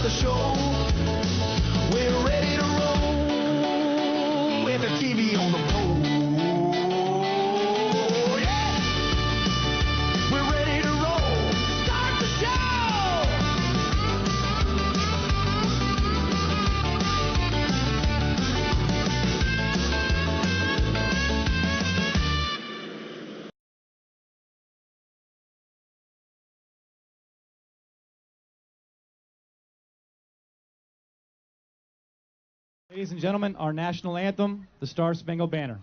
the show. We're ready to roll. FFTV on the pole. Yeah! We're ready to roll. Start the show! Ladies and gentlemen, our national anthem, the Star Spangled Banner.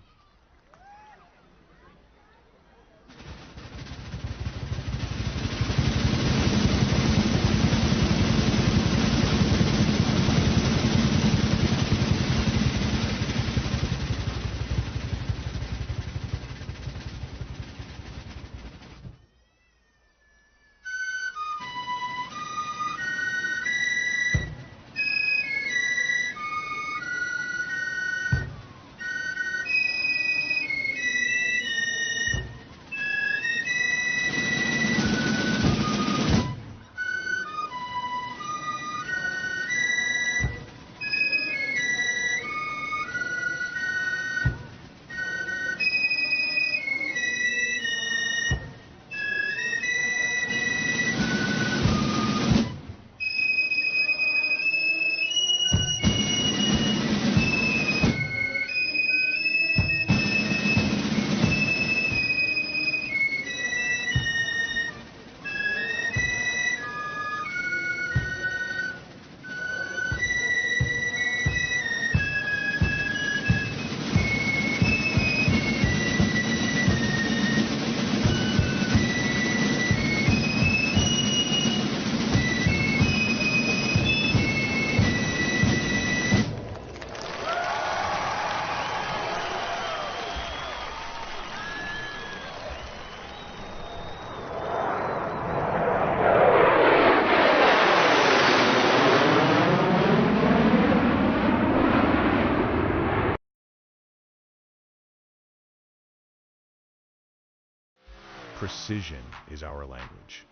Precision is our language,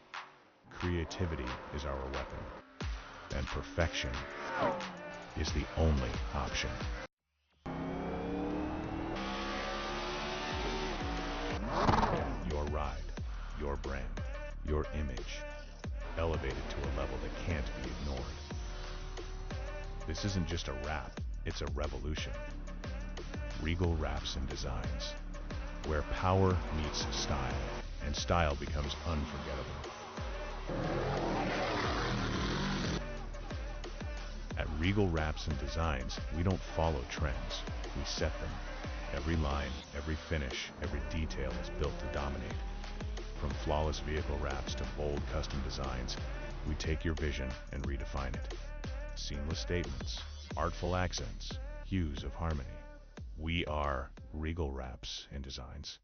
creativity is our weapon, and perfection is the only option. Your ride, your brand, your image, elevated to a level that can't be ignored. This isn't just a wrap, it's a revolution. Regal Wraps and Designs, where power meets style, and style becomes unforgettable. At Regal Wraps and Designs, we don't follow trends, we set them. Every line, every finish, every detail is built to dominate. From flawless vehicle wraps to bold custom designs, we take your vision and redefine it. Seamless statements, artful accents, hues of harmony. We are Regal Wraps and Designs.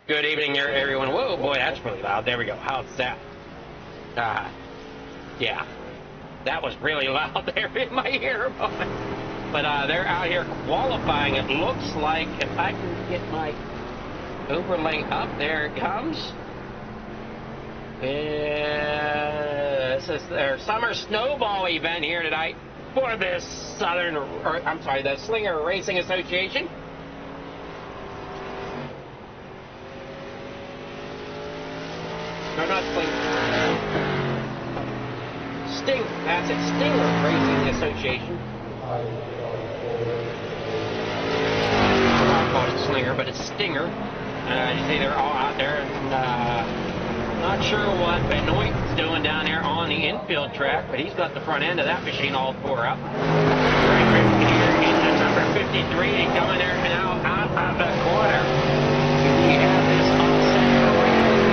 Good evening, everyone. Whoa, boy, that's really loud. There we go. How's that? Yeah. That was really loud there in my ear. But they're out here qualifying. It looks like, if I can get my overlay up, there it comes. This is their summer snowball event here tonight for this the Slinger Racing Association. No, not Slinger. That's it, Stinger Racing Association. I call it Slinger, but it's Stinger. You see they're all out there, and not sure what Benoit's doing down there on the infield track, but he's got the front end of that machine all tore up. Right here into number 53, coming there now out of the corner. We have this on center.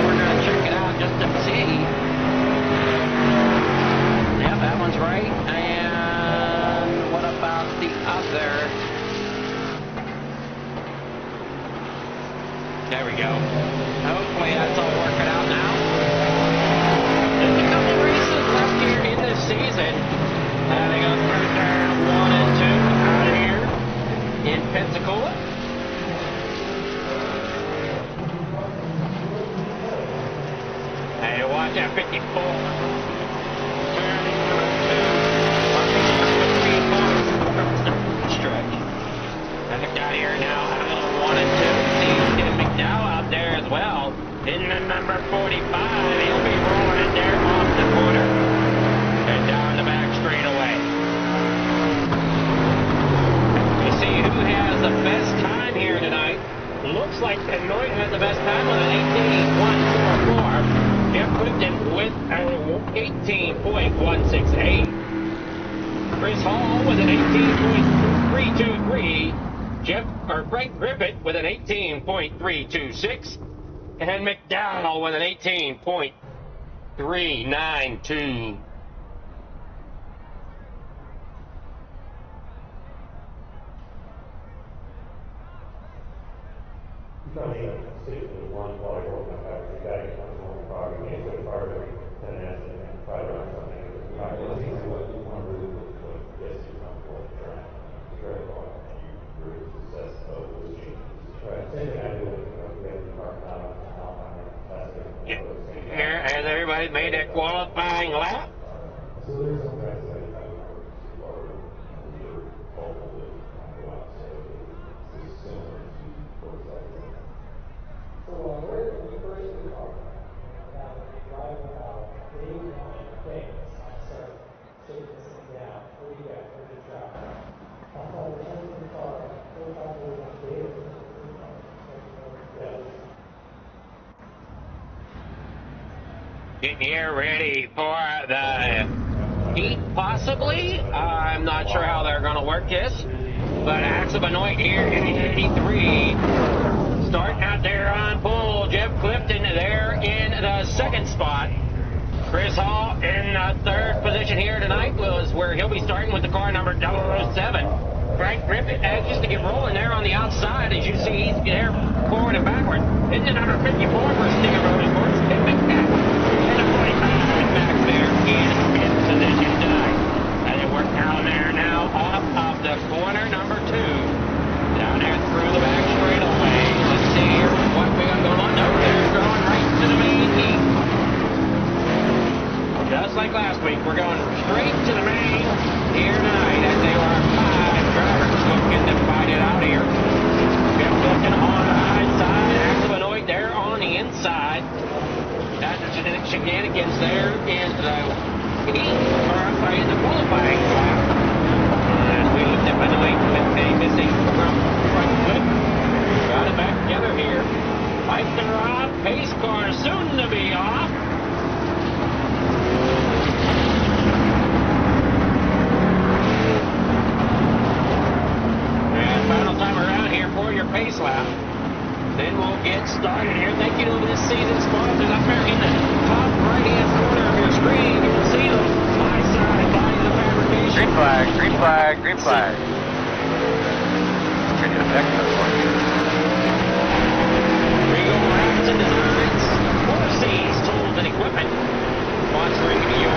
We're going to check it out just to see. Yep, that one's right. And what about the other? There we go. Hopefully that's all working out now. There's a couple races left here in this season. They got first turn 1 and 2 out here in Pensacola. Hey, watch that 54. Turn number 2. Stretch. I think down here now, out of 1 and 2. See Tim McDowell out there as well. In the number 45, he'll be rolling it there off the corner and down the back straightaway. You see who has the best time here tonight. Looks like Benoit has the best time with an 18.144. Jeff Clifton with an 18.168. Chris Hall with an 18.323. Frank Griffith with an 18.326. And McDowell with an 18.392. Has everybody made their qualifying lap? Getting here ready for the heat, possibly. I'm not sure how they're going to work this, but Axel Benoit here in the 83. Starting out there on pole, Jeff Clifton there in the second spot. Chris Hall in the third position here tonight was where he'll be starting with the car number 007. Frank Griffith anxious to get rolling there on the outside. As you see, he's there forward and backward. Into number 54 for Stinger Motorsports. Tim McDowell. And a 45 back there in fifth position tonight. And they work down there now off of the corner number 2. Down there through the back straightaway. Let's see here what we got going on. No, they're going right to the main heat. Just like last week, we're going straight to the main here tonight as there are 5 drivers looking to fight it out here. Jeff Clifton on the high side, Axel Benoit there on the inside. That's shenanigans there in the in the qualifying lap. As we looked at Benoit with a missing front foot. Got it back together here. Lights are off, pace car soon to be off. Final time around here for your pace lap. Then we'll get started here. Thank you to this season's sponsors up there in the top right-hand corner of your screen. You will see them. My side body the fabrication. Green flag, green flag, green flag. Turn it back to the point. Regal Wraps and Designs. 4 C's Tools and Equipment. Sponsoring your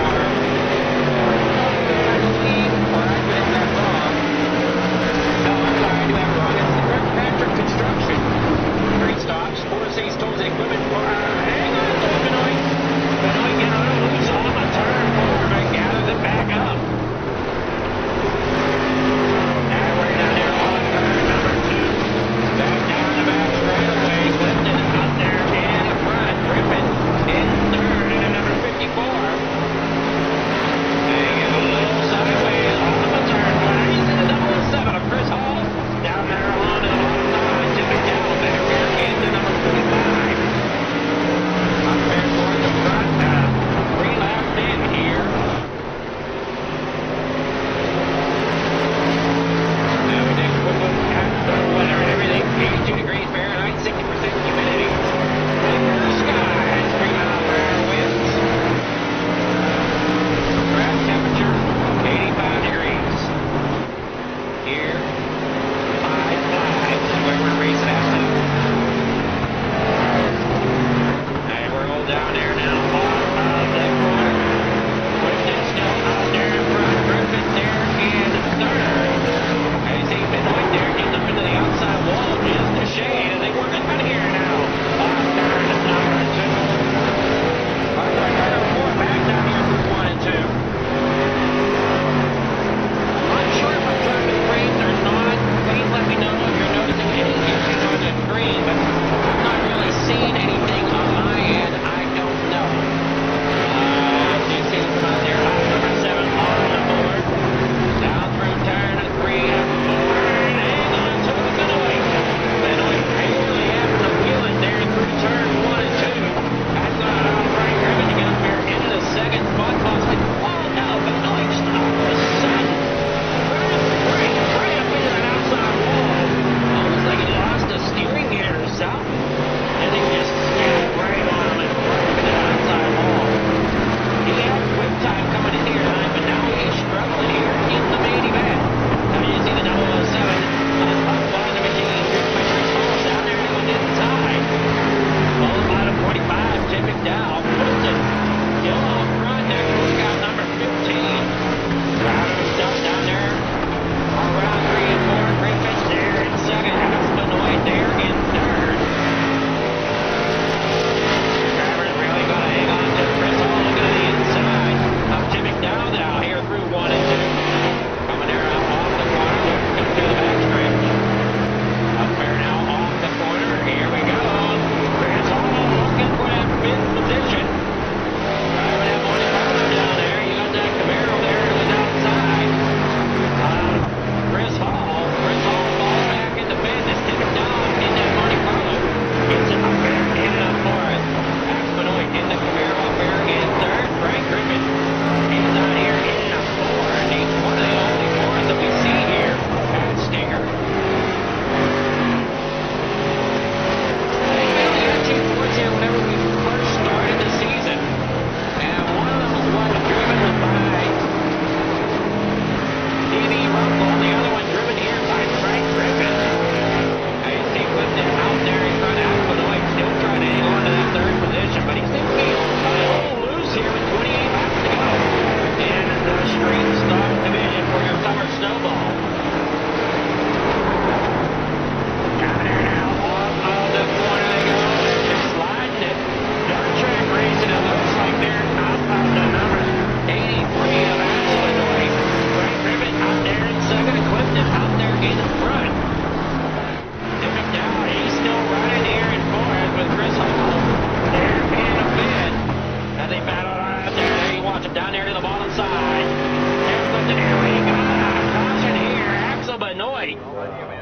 and we got a caution here. Axel Benoit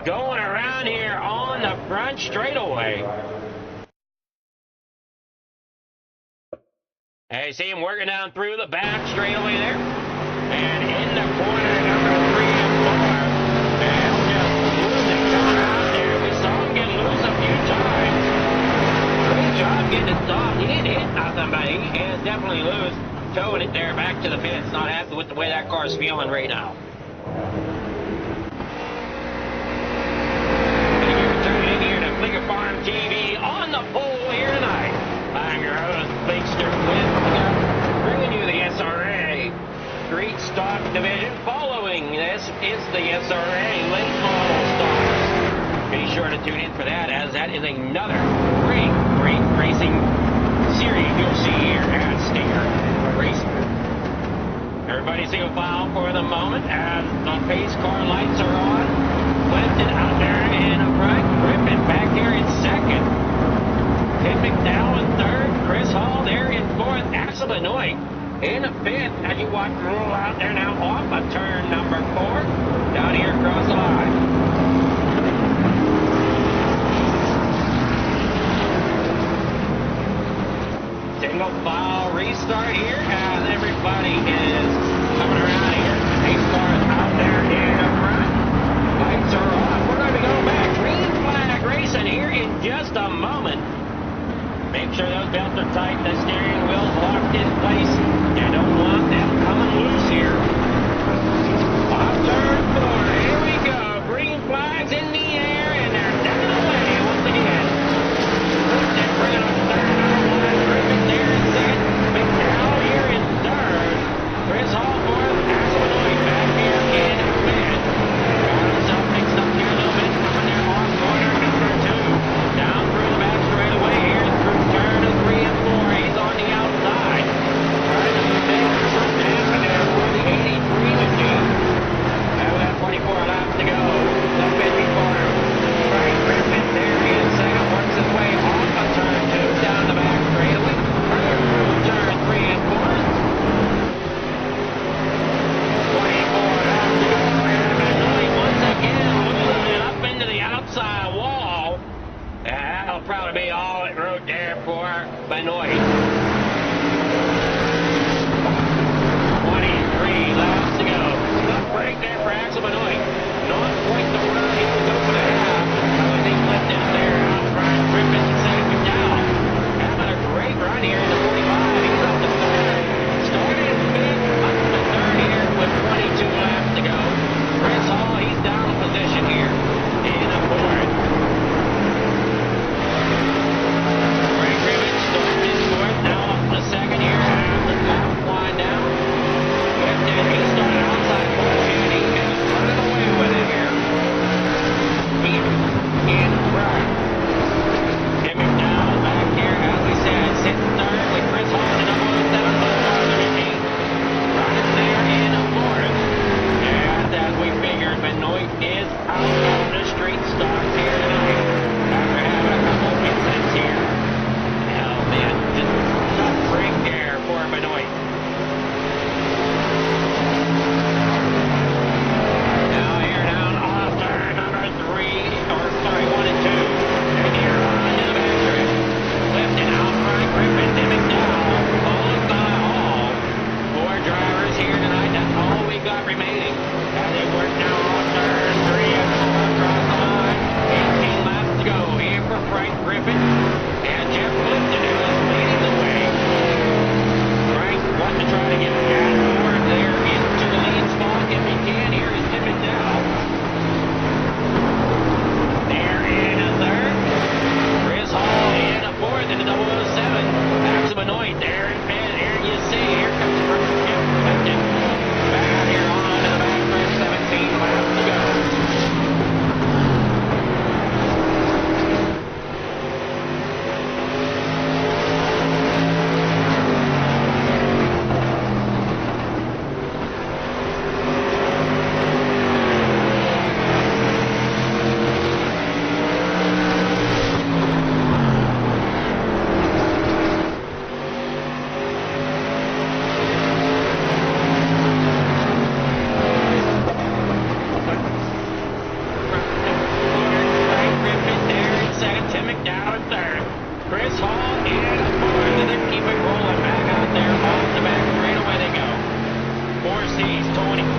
going around here on the front straightaway. I see him working down through the back straightaway there. And in the corner, number 3 and 4. And just losing time out there. We saw him get loose a few times. Great job getting it stopped. He didn't hit nothing, but he is definitely loose. Towing it there back to the pits. Not happy with the way that car's feeling right now. And you're tuning in here to Flicker Farm TV on the pole here tonight. I'm your host, Binkster with bringing you the SRA Street Stock Division. Following this is the SRA Late Model Stocks. Be sure to tune in for that, as that is another great racing series you'll see here at Stinger Racing. Everybody single file for the moment as the pace car lights are on. Clifton out there in front. Griffin back here in second. Tim McDowell in third. Chris Hall there in fourth. Axel Benoit in fifth. As you watch the roll out there now off of turn number 4. Down here across the line. Single file restart here as everybody is coming around here. Pace cars out there in front. Lights are off. We're going to be going back. Green flag racing here in just a moment. Make sure those belts are tight, the steering wheel's locked in place. You don't want them coming loose here. Off turn 4, here we go. Green flags in the air, and they're down away once again. Clifton bringing up third, number 1. Griffin there in second. McDowell here in third. Chris Hall fourth. Axel Benoit back here in fifth. Got himself mixed up here a little bit. Coming there off corner number 2. Down through the back straightaway here. Turn to 3 and 4, he's on the outside. Trying to make something happen there for the 83 machine. Now we got 24 laps to go. Up in before him. Frank Griffin there in second, works his way off of turn 2, down the back straightaway. Further through turn 3 and 4. 24 laps to go. And Benoit once again moving up into the outside wall. That'll probably be all it wrote there for Benoit. 23 laps to go. Tough break there for Axel Benoit. Not quite the run he was over to have. I think Clifton there out front. Griffin second down. Having a great run here in the 45. He's up to third. Started fifth, up to third here with 22 laps to go. Chris Hall, he's down in position here in the fourth. Frank Griffin starting in fourth, now up to second here as the lap wind down. Clifton, he started outside position, he is running away with it here. In front. Tim McDowell back here, as we said, sitting third with Chris Hall and number 7 machine. Running there in fourth. And as we figured, Benoit is out of the street stocks here tonight. After having a couple of incidents here. Oh man, just tough break there for Benoit. Now here down off turn number 3, or sorry, 1 and 2. And here on to the back strip. Clifton out front, Griffin, Tim McDowell, followed by Hall. 4 drivers here tonight, that's all we got remaining. As they work now off turn 3 and 4 across the line. 18 laps to go here for Frank Griffin. And Jeff Clifton, who is leading the way. Frank wanting to try to get Chad Ford there into the lead spot if he can. Here is Tim McDowell. There in a third. Chris Hall in a fourth in the 007. Axel Benoit there in fifth. Here you see, here comes Jeff Clifton. Back out here on to the back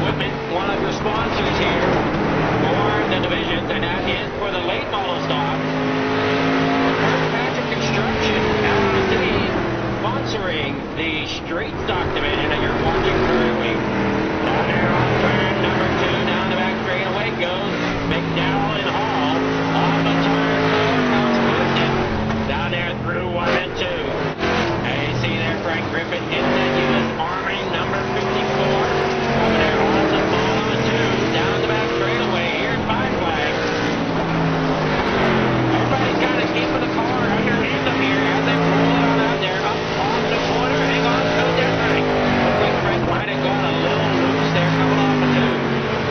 Equipment, one of your sponsors here for the division, and that is for the late model stock. Patrick Construction, LLC, sponsoring the straight stock division, and you're watching currently. On there on turn number 2, down the back straightaway goes McDowell and Hall. On the turn 4 comes Clifton. Down there through 1 and 2. And you see there Frank Griffin in the U.S. Army number 54. Over there on the ball of 2, down the back straightaway. Here's 5 flags. Everybody's got to keep the car underneath them here as they roll it on out there. Up off the corner. Hang on to their right. Looks like Frank might have gone a little loose there coming off of 2.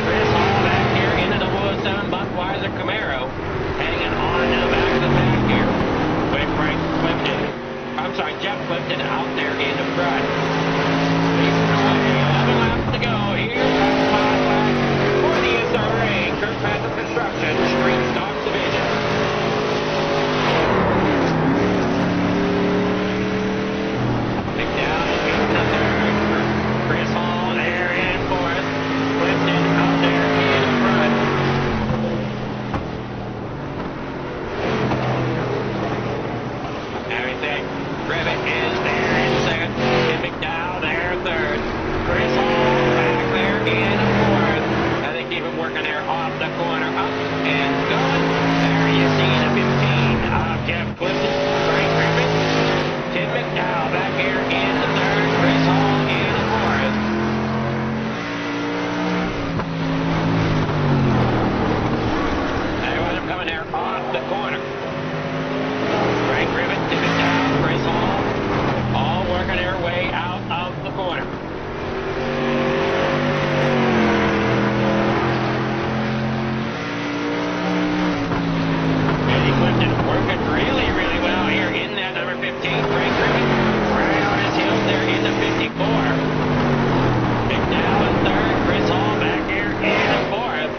Chris Hall back here into the 007 Budweiser Camaro. Hanging on to the back of the pack here. With Frank Clifton. I'm sorry, Jeff Clifton out there in the front. 11 laps to go. Here's the 5 laps for the SRA Kirkpatrick Construction Street Stock Division. McDowell in the third. Chris Hall there in fourth. Clifton out there in front. Everything. Rivet is there in second. And McDowell there third. Chris Hall back there in fourth. As they keep him working there off the corner. Up and going. There you see the 15 of Jeff Clifton. Frank Griffin. Tim McDowell back here in the third. Chris Hall in the fourth. There was him coming there off the corner. Frank Griffin, Tim McDowell, Chris Hall, all working their way out of the corner. Eddie Clifton working really, really well here in that number 15. Frank Griffin right on his heels there in the 54. McDowell in third, Chris Hall back here in the fourth.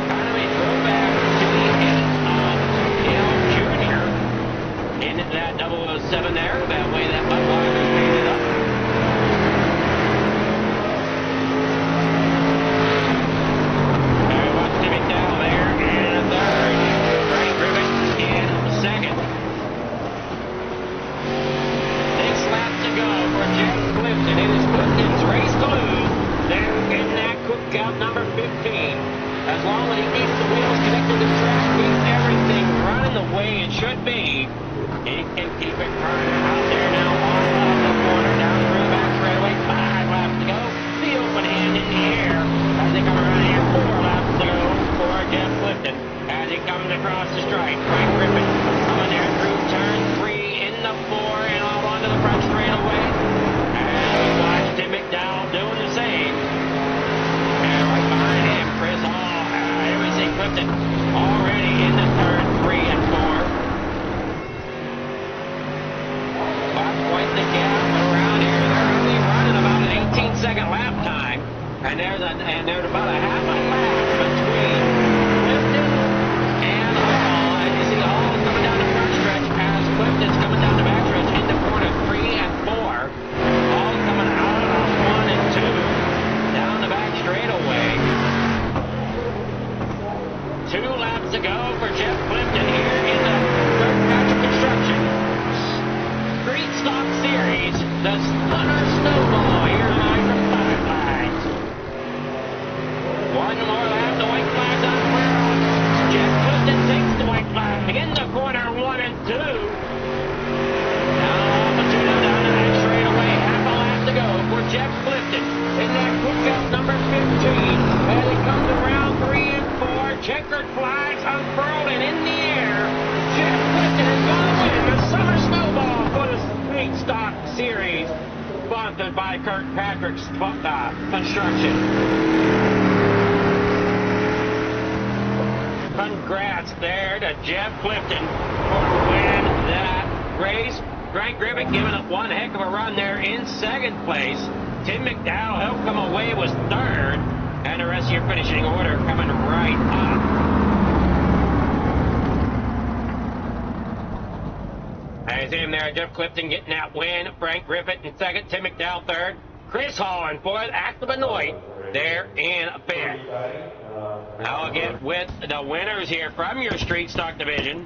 Kind of a throwback to the end of Hill Jr. in that 007 there, that way that Budweiser made it up. There was Timmy Dow there in third. Frank Griffin in second. 6 laps to go for Jeff Clifton. It is Clifton's race to lose. There in that cookout number 15. As long as he keeps the wheels connected to the track, keeps everything running the way it should be. He can keep it running out there now on the corner, down through the back straightaway. 5 laps to go. The open hand in the air as they come around here. 4 laps to go for Jeff Clifton as he comes across the stripe. Frank Griffin coming there through turn 3 in the 4 and all onto the front straightaway. And we watch Tim McDowell doing the same. And right behind him, Chris Hall. Here we see Clifton already in the turn 3 and 4. Quite the gap around here. They're only running about an 18-second lap time, and there's about a half a lap between Clifton and Hall. And you see Hall coming down the front stretch as Clifton's coming down the back stretch into corner 3 and 4. Hall coming out of 1 and 2 down the back straightaway. 2 laps to go for Jeff Clifton here in the Kirkpatrick Construction Street Stock Series, the Stunner Snowball here tonight from 5 flags. 1 more lap, the white flag's on the ground. Jeff Clifton takes the white flag into corner 1 and 2. Now off the 2 down the back straightaway, half a lap to go for Jeff Clifton in that cookout number 15. As he comes around 3 and 4, checkered flags unfurled and in the air. Jeff Clifton is going to win the Summer Snowball for the Street Stock Series, sponsored by Kirkpatrick's Construction. Congrats there to Jeff Clifton for winning that race. Frank Griffin giving it one heck of a run there in second place. Tim McDowell helped come away was third, and the rest of your finishing order coming right up. I see him there, Jeff Clifton getting that win. Frank Griffin in second, Tim McDowell third, Chris Hall in fourth, Active Annoyed there in fifth. I'll get with the winners here from your Street Stock division.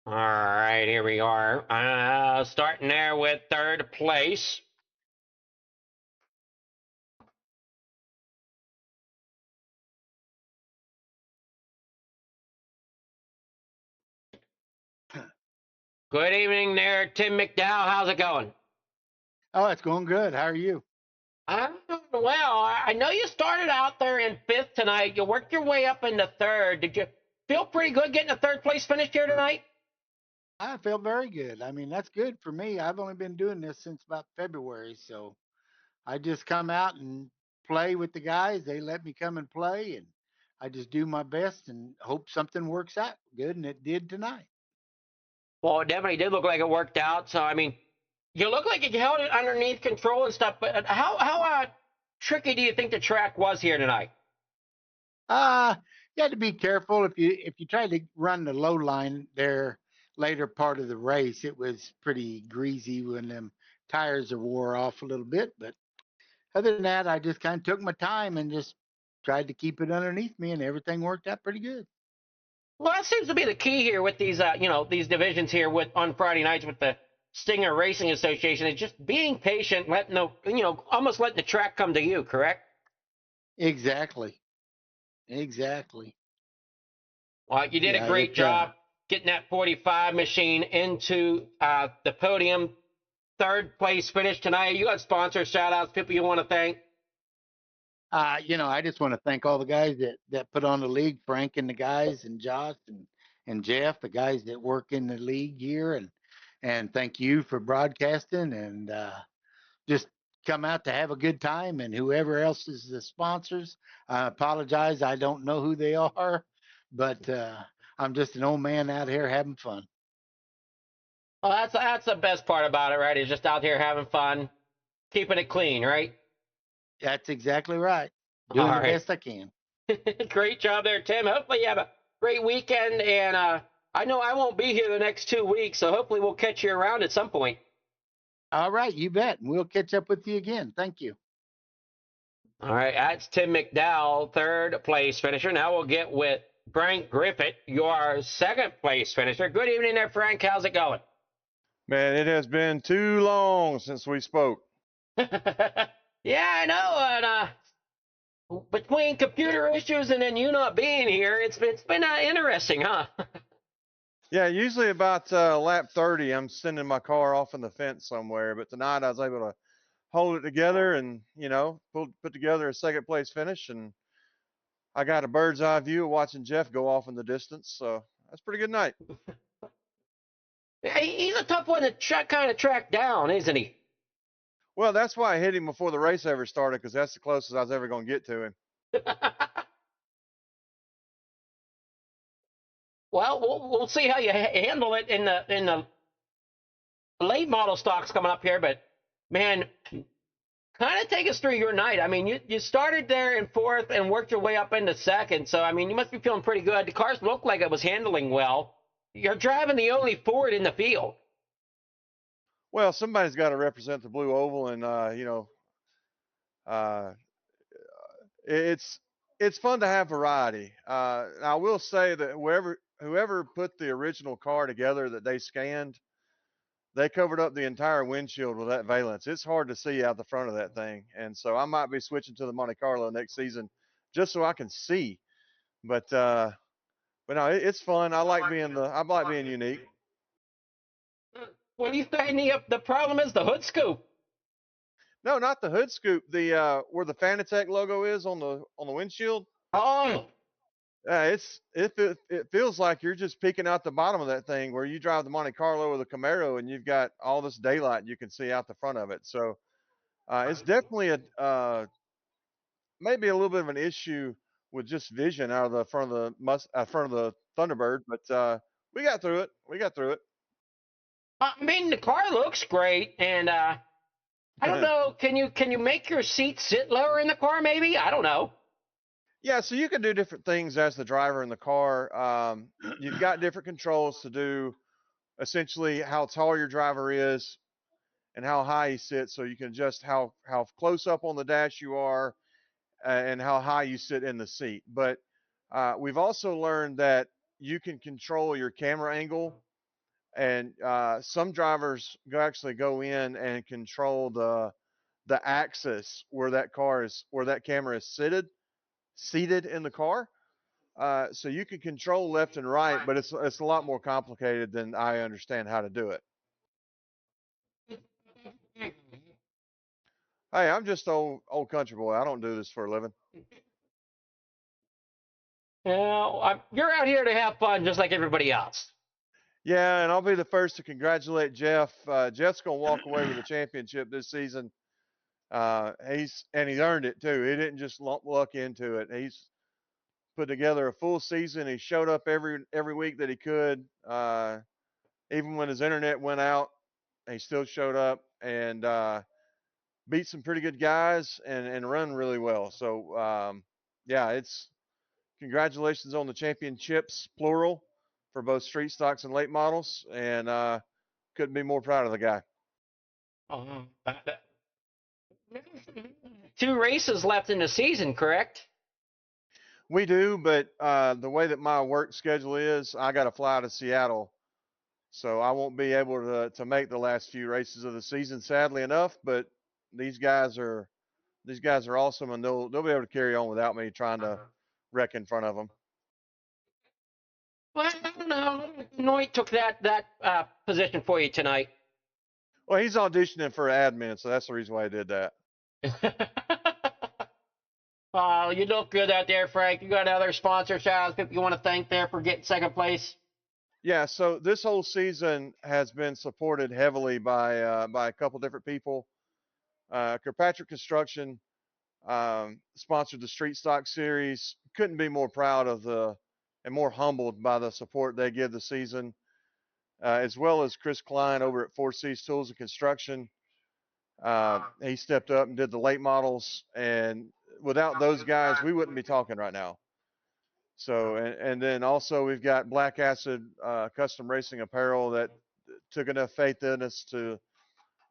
All right, here we are. Starting there with third place. Good evening there, Tim McDowell. How's it going? Oh, it's going good. How are you? I'm doing well. I know you started out there in fifth tonight. You worked your way up into third. Did you feel pretty good getting a third place finish here tonight? I feel very good. I mean, that's good for me. I've only been doing this since about February, so I just come out and play with the guys. They let me come and play, and I just do my best and hope something works out good, and it did tonight. Well, it definitely did look like it worked out. So, I mean, you look like you held it underneath control and stuff, but how tricky do you think the track was here tonight? You had to be careful if you try to run the low line there later part of the race. It was pretty greasy when them tires are wore off a little bit, but other than that, I just kind of took my time and just tried to keep it underneath me, and everything worked out pretty good. Well, that seems to be the key here with these, these divisions here with on Friday nights with the Stinger Racing Association. Is just being patient, almost letting the track come to you. Correct? Exactly. Exactly. Well, you did a Yeah, great job getting that 45 machine into the podium. Third place finish tonight. You got sponsor shout outs, people you want to thank? I just want to thank all the guys that put on the league, Frank and the guys, and Josh and Jeff, the guys that work in the league here, and thank you for broadcasting, and just come out to have a good time. And whoever else is the sponsors, I apologize, I don't know who they are, but I'm just an old man out here having fun. Well, that's the best part about it, right? Is just out here having fun, keeping it clean, right? That's exactly right. Doing All the right. best I can. Great job there, Tim. Hopefully you have a great weekend, and I know I won't be here the next 2 weeks, so hopefully we'll catch you around at some point. All right, you bet. And we'll catch up with you again. Thank you. All right, that's Tim McDowell, third place finisher. Now we'll get with Frank Griffith, your second place finisher. Good evening there, Frank. How's it going? Man, it has been too long since we spoke. Yeah, I know. And between computer issues and then you not being here, it's been interesting, huh? Yeah, usually about lap 30, I'm sending my car off in the fence somewhere. But tonight I was able to hold it together and, put together a second place finish. And I got a bird's eye view of watching Jeff go off in the distance. So that's a pretty good night. He's a tough one to kind of track down, isn't he? Well, that's why I hit him before the race ever started, because that's the closest I was ever going to get to him. Well, we'll see how you handle it in the late model stocks coming up here. But man, kind of take us through your night. I mean, you started there in fourth and worked your way up into second. So I mean, you must be feeling pretty good. The cars looked like it was handling well. You're driving the only Ford in the field. Well, somebody's got to represent the blue oval, and it's fun to have variety. I will say that whoever put the original car together that they scanned, they covered up the entire windshield with that valence. It's hard to see out the front of that thing, and so I might be switching to the Monte Carlo next season just so I can see. But no, it's fun. I like being unique. What do you think the problem is? The hood scoop. No, not the hood scoop. The where the Fanatec logo is on the windshield. Oh. Yeah, it feels like you're just peeking out the bottom of that thing where you drive the Monte Carlo or the Camaro and you've got all this daylight you can see out the front of it. So it's definitely maybe a little bit of an issue with just vision out of the front of the front of the Thunderbird, but we got through it. I mean, the car looks great, and I don't know. Can you make your seat sit lower in the car? Maybe, I don't know. Yeah, so you can do different things as the driver in the car. You've got different controls to do essentially how tall your driver is and how high he sits, so you can adjust how close up on the dash you are and how high you sit in the seat. But we've also learned that you can control your camera angle, and some drivers actually go in and control the axis where that camera is seated in the car. So you can control left and right, but it's a lot more complicated than I understand how to do it. Hey, I'm just old country boy. I don't do this for a living. You're out here to have fun, just like everybody else. Yeah, and I'll be the first to congratulate Jeff. Jeff's gonna walk away with a championship this season. He's earned it too. He didn't just luck into it. He's put together a full season. He showed up every week that he could. Even when his internet went out, he still showed up and beat some pretty good guys and run really well. So yeah, it's congratulations on the championships, plural, for both street stocks and late models, and couldn't be more proud of the guy. Um, 2 races left in the season, correct? We do, but the way that my work schedule is, I got to fly to Seattle, so I won't be able to make the last few races of the season, sadly enough. But these guys are awesome, and they'll be able to carry on without me trying to wreck in front of them. Well, I don't know. Noit took that position for you tonight. Well, he's auditioning for admin, so that's the reason why I did that. Oh, you look good out there, Frank. You got other sponsor shout-outs people you want to thank there for getting second place? Yeah, so this whole season has been supported heavily by a couple different people. Kirkpatrick Construction sponsored the Street Stock Series. Couldn't be more proud of and more humbled by the support they give the season, as well as Chris Klein over at Four Cs Tools and Construction. He stepped up and did the late models, and without those guys, we wouldn't be talking right now. So, and then also we've got Black Acid Custom Racing Apparel that took enough faith in us to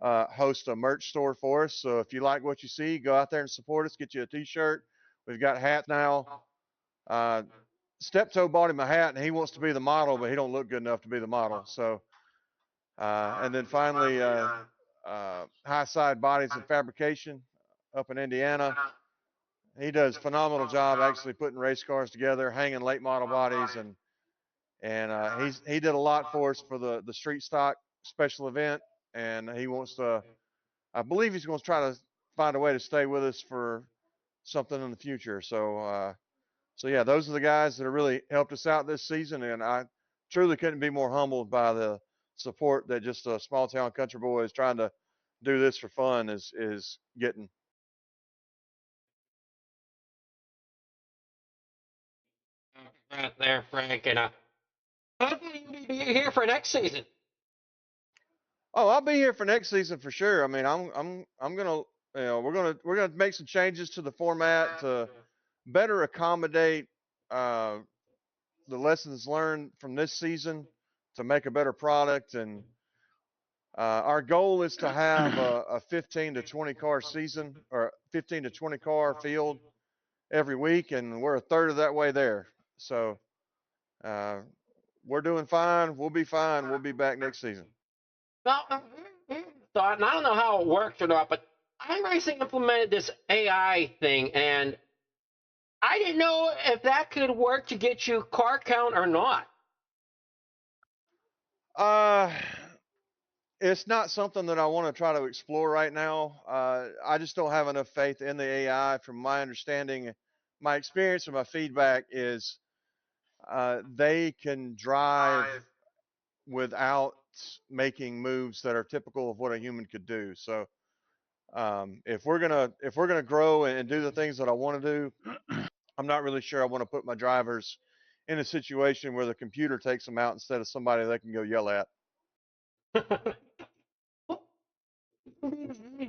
host a merch store for us. So if you like what you see, go out there and support us. Get you a T-shirt. We've got hats now. Steptoe bought him a hat, and he wants to be the model, but he don't look good enough to be the model. So, and then finally, High Side Bodies and Fabrication up in Indiana. He does a phenomenal job actually putting race cars together, hanging late model bodies, and he did a lot for us for the street stock special event, and he wants to. I believe he's going to try to find a way to stay with us for something in the future. So yeah, those are the guys that have really helped us out this season, and I truly couldn't be more humbled by the support that just a small town country boy is trying to do this for fun is getting. Right there, Frank, and hopefully you'll be here for next season. Oh, I'll be here for next season for sure. I mean, I'm gonna, we're gonna make some changes to the format to better accommodate the lessons learned from this season to make a better product. And our goal is to have a 15 to 20 car season, or 15 to 20 car field every week, and we're a third of that way there. So we're doing fine. We'll be fine. We'll be back next season. Well, and I don't know how it works or not, but iRacing implemented this AI thing, and I didn't know if that could work to get you car count or not. It's not something that I want to try to explore right now. I just don't have enough faith in the AI. From my understanding, my experience and my feedback is they can drive without making moves that are typical of what a human could do. So if we're gonna grow and do the things that I want to do, I'm not really sure I want to put my drivers in a situation where the computer takes them out instead of somebody they can go yell at.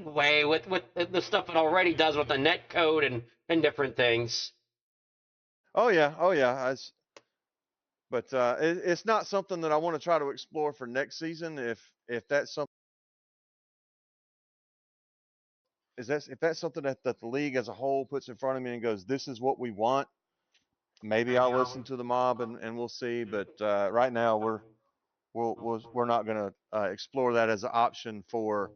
Way with the stuff it already does with the net code and different things. Oh yeah, oh yeah. But it's not something that I want to try to explore for next season. If that's something if that's something that the league as a whole puts in front of me and goes, this is what we want, maybe I'll listen to the mob and we'll see. But right now we're not going to explore that as an option for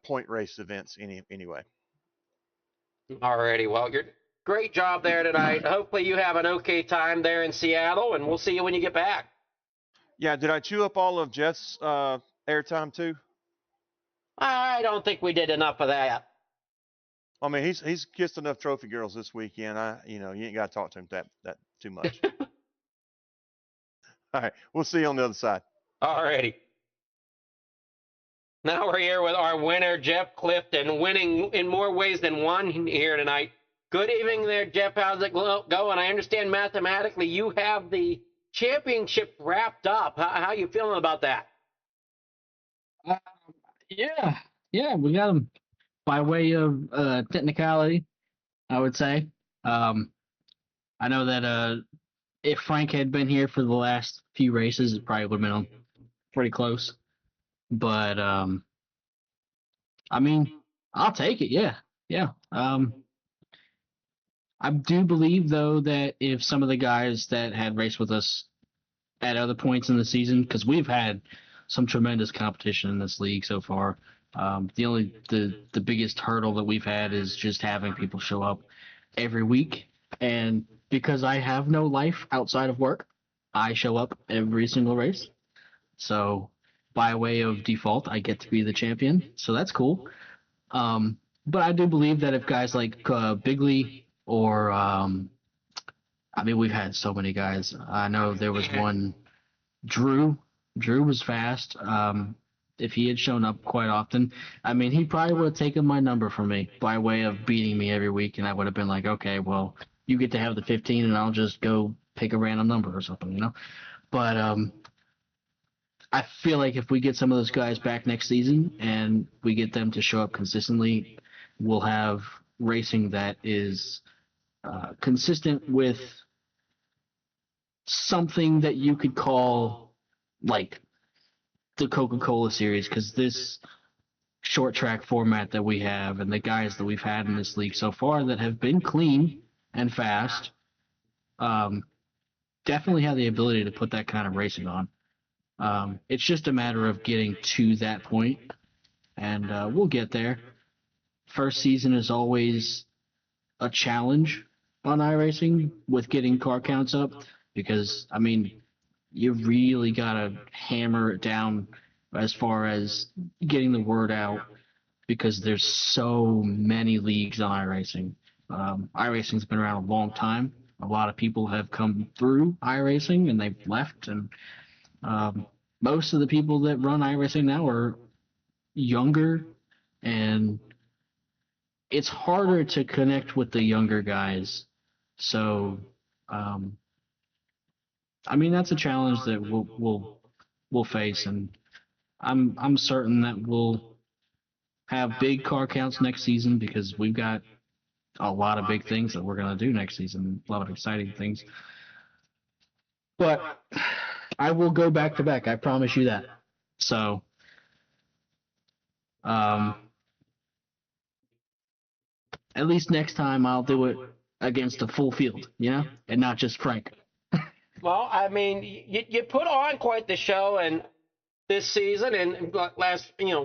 point race events anyway. Alrighty, well, you're great job there tonight. Hopefully you have an okay time there in Seattle, and we'll see you when you get back. Yeah, did I chew up all of Jeff's airtime too? I don't think we did enough of that. I mean, he's kissed enough trophy girls this weekend. You ain't got to talk to him that too much. All right, we'll see you on the other side. Alrighty. Now we're here with our winner, Jeff Clifton, winning in more ways than one here tonight. Good evening there, Jeff. How's it going? I understand mathematically you have the championship wrapped up. How you feeling about that? Yeah, we got them by way of technicality, I would say. I know that if Frank had been here for the last few races, it probably would have been pretty close. But I mean, I'll take it. Yeah. I do believe though that if some of the guys that had raced with us at other points in the season, because we've had some tremendous competition in this league so far. The biggest hurdle that we've had is just having people show up every week. And because I have no life outside of work, I show up every single race. So by way of default, I get to be the champion. So that's cool. But I do believe that if guys like Bigley or we've had so many guys. I know there was one, Drew. Drew was fast. If he had shown up quite often, he probably would have taken my number from me by way of beating me every week, and I would have been like, okay, well, you get to have the 15, and I'll just go pick a random number or something, But I feel like if we get some of those guys back next season and we get them to show up consistently, we'll have racing that is consistent with something that you could call like the Coca-Cola series, because this short track format that we have and the guys that we've had in this league so far that have been clean and fast definitely have the ability to put that kind of racing on. It's just a matter of getting to that point, and we'll get there. First season is always a challenge on iRacing with getting car counts up, because you really got to hammer it down as far as getting the word out, because there's so many leagues on iRacing. iRacing's been around a long time. A lot of people have come through iRacing and they've left, and most of the people that run iRacing now are younger, and it's harder to connect with the younger guys. So that's a challenge that we'll face, and I'm certain that we'll have big car counts next season, because we've got a lot of big things that we're going to do next season, a lot of exciting things. But I will go back to back, I promise you that. So at least next time I'll do it against a full field, and not just Frank. Well, you put on quite the show and this season, and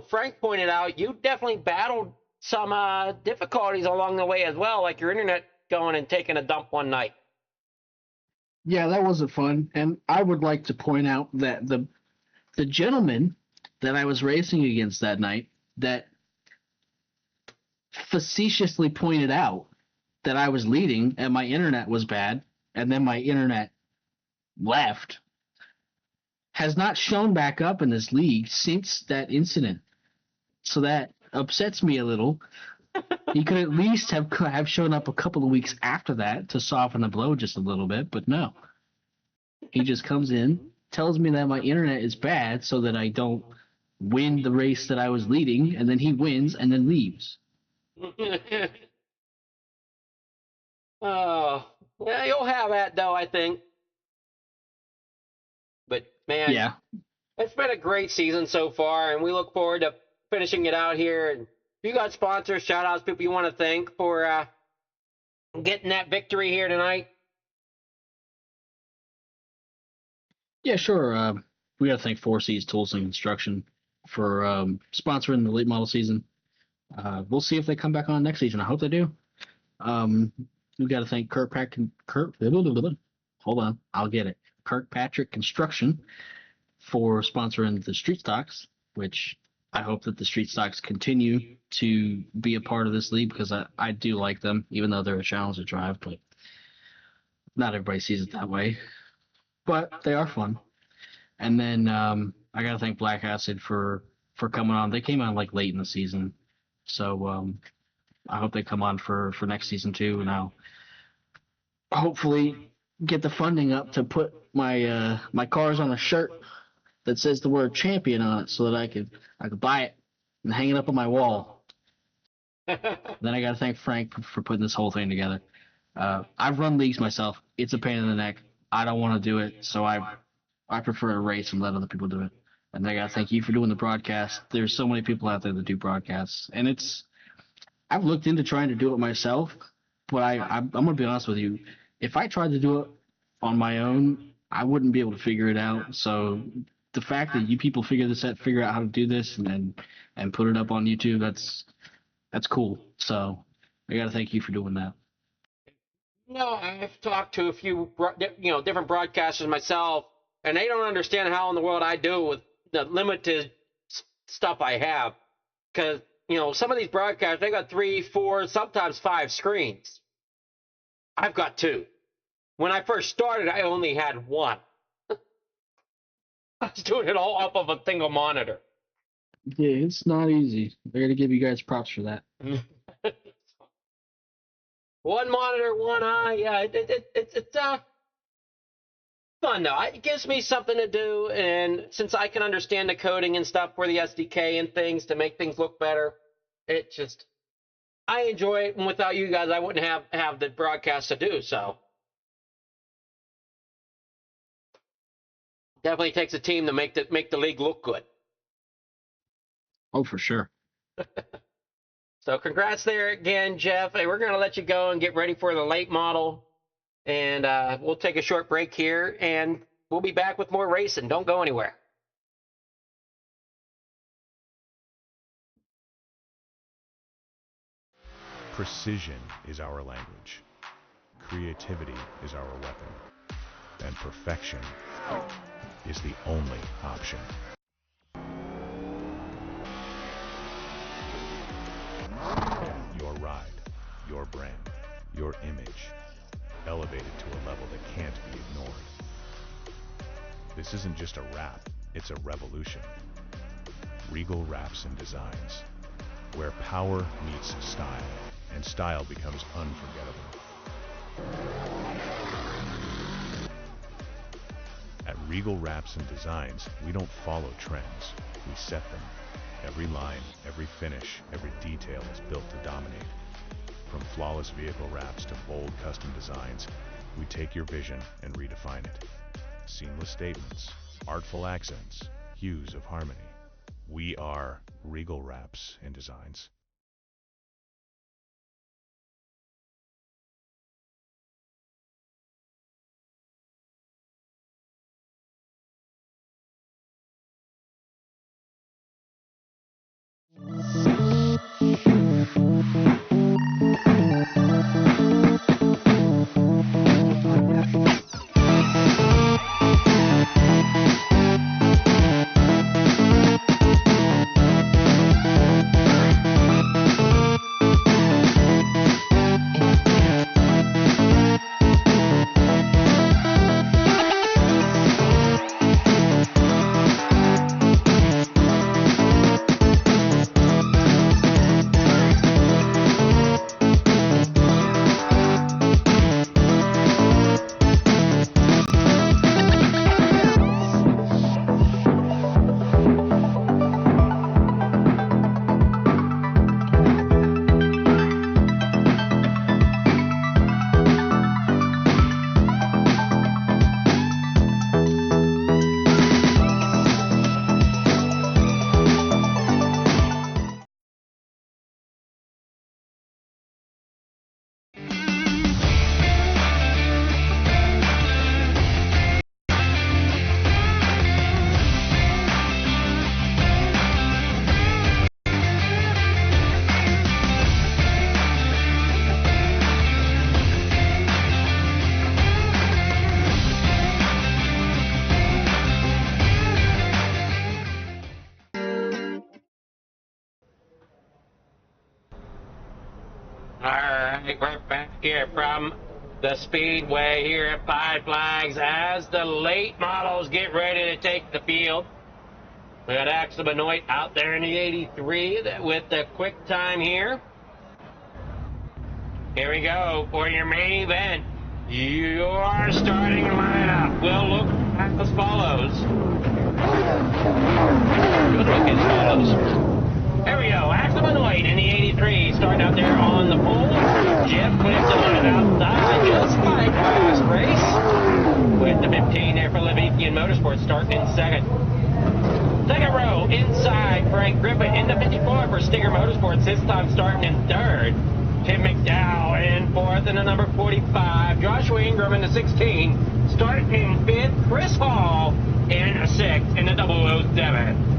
Frank pointed out, you definitely battled some difficulties along the way as well, like your internet going and taking a dump one night. Yeah, that wasn't fun. And I would like to point out that the gentleman that I was racing against that night that facetiously pointed out that I was leading and my internet was bad, and then my internet left, has not shown back up in this league since that incident. So that upsets me a little. He could at least have shown up a couple of weeks after that to soften the blow just a little bit, but no. He just comes in, tells me that my internet is bad so that I don't win the race that I was leading, and then he wins and then leaves. Oh, yeah, you'll have that though, I think. But man, Yeah. it's been a great season so far, and we look forward to finishing it out here. And if you got sponsors, shout outs, people you want to thank for getting that victory here tonight. Yeah, sure. We got to thank 4C's Tools and Construction for sponsoring the late model season. We'll see if they come back on next season. I hope they do. We got to thank hold on, I'll get it. Kirkpatrick Construction for sponsoring the street stocks, which I hope that the street stocks continue to be a part of this league because I do like them, even though they're a challenge to drive, but not everybody sees it that way. But they are fun. And then I got to thank Black Acid for coming on. They came on like late in the season. So I hope they come on for next season too. And I'll hopefully get the funding up to put my my cars on a shirt that says the word champion on it so that I could buy it and hang it up on my wall. Then I got to thank Frank for putting this whole thing together. I've run leagues myself. It's a pain in the neck. I don't want to do it, so I prefer to race and let other people do it. And I got to thank you for doing the broadcast. There's so many people out there that do broadcasts, and I've looked into trying to do it myself, but I'm going to be honest with you. If I tried to do it on my own, I wouldn't be able to figure it out. So the fact that you people figure out how to do this and put it up on YouTube, that's cool. So I got to thank you for doing that. No, I've talked to a few, different broadcasters myself, and they don't understand how in the world I do with the limited stuff I have. Because, some of these broadcasters, they got 3, 4, sometimes 5 screens. I've got 2. When I first started, I only had 1. I was doing it all off of a single monitor. Yeah, it's not easy. I got to give you guys props for that. 1 monitor, 1 eye. Yeah, it's fun though. It gives me something to do, and since I can understand the coding and stuff for the SDK and things to make things look better, I enjoy it. And without you guys, I wouldn't have the broadcast to do. So definitely takes a team to make the league look good. Oh, for sure. So congrats there again, Jeff. Hey, we're going to let you go and get ready for the late model. And we'll take a short break here, and we'll be back with more racing. Don't go anywhere. Precision is our language. Creativity is our weapon. And perfection is the only option. Your ride, your brand, your image, elevated to a level that can't be ignored. This isn't just a wrap, it's a revolution. Regal Wraps and Designs, where power meets style, and style becomes unforgettable. At Regal Wraps and Designs, we don't follow trends, we set them. Every line, every finish, every detail is built to dominate. From flawless vehicle wraps to bold custom designs, we take your vision and redefine it. Seamless statements, artful accents, hues of harmony. We are Regal Wraps and Designs. right, we're back here from the speedway here at Five Flags as the late models get ready to take the field. We got Axel Benoit out there in the 83 with the quick time here. Here we go for your main event. Your starting lineup will look as follows. Good look as follows. There we go, Axel Benoit in the 83, starting out there on the pole. Jeff Clifton outside, just like last race. With the 15 there for Levitian Motorsports, starting in second. Second row, inside, Frank Griffith in the 54 for Stinger Motorsports, this time starting in third. Tim McDowell in fourth in the number 45. Joshua Ingram in the 16, starting in fifth. Chris Hall in the sixth in the 007.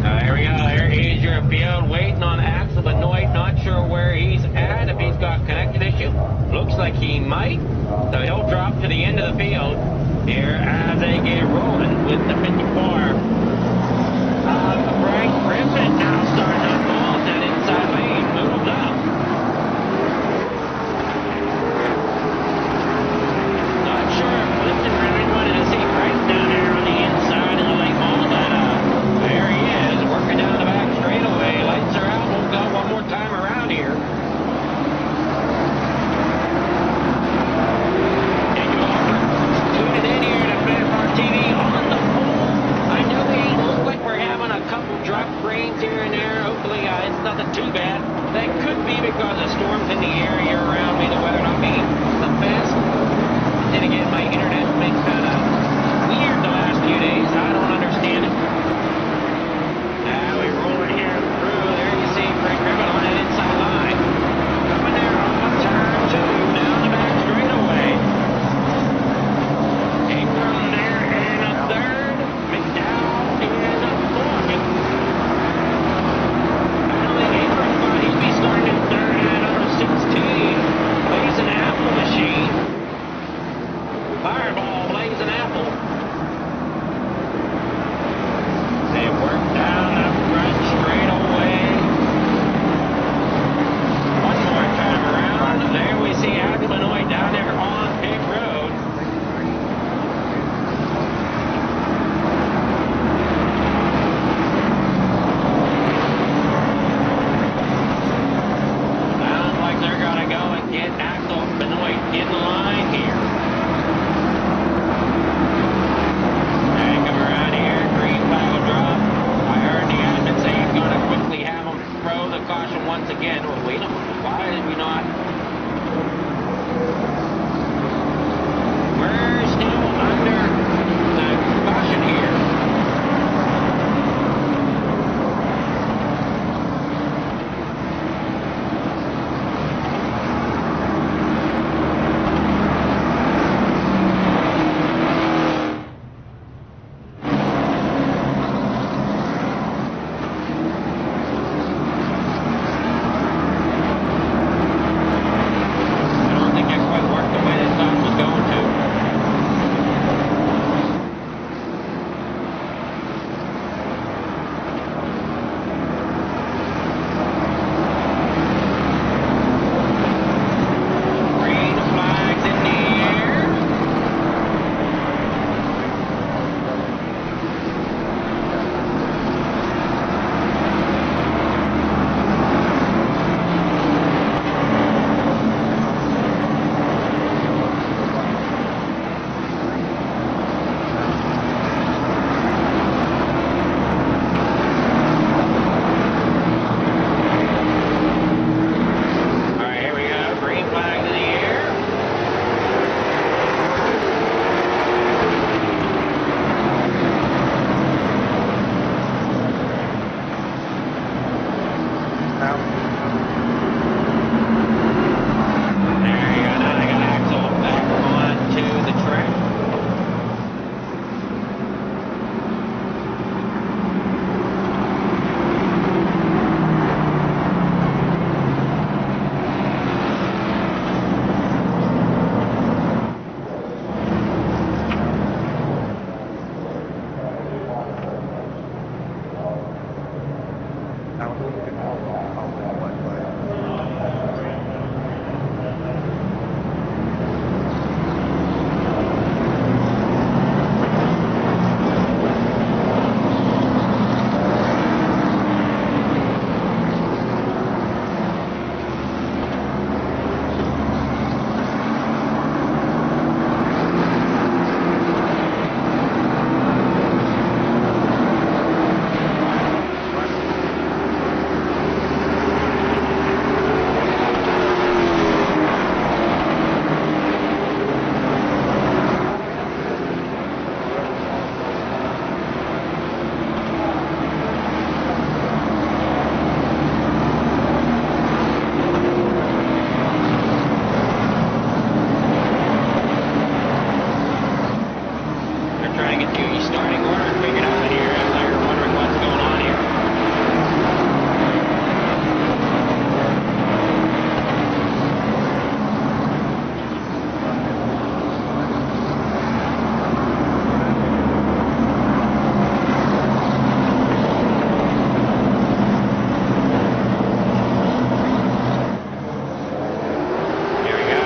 There we go. There is your field. Waiting on Axel Benoit. Not sure where he's at. If he's got connected issue. Looks like he might. So he'll drop to the end of the field here as they get rolling with the 54. Frank Griffin now starting up off that inside lane. Moved up. Not sure if Clifton really wanted to see Frank down there on the inside of the late model, but there he is, working down the back straightaway. Lights are out. We'll go one more time around here. starting order figured out here. I know you're wondering what's going on here. Here we go.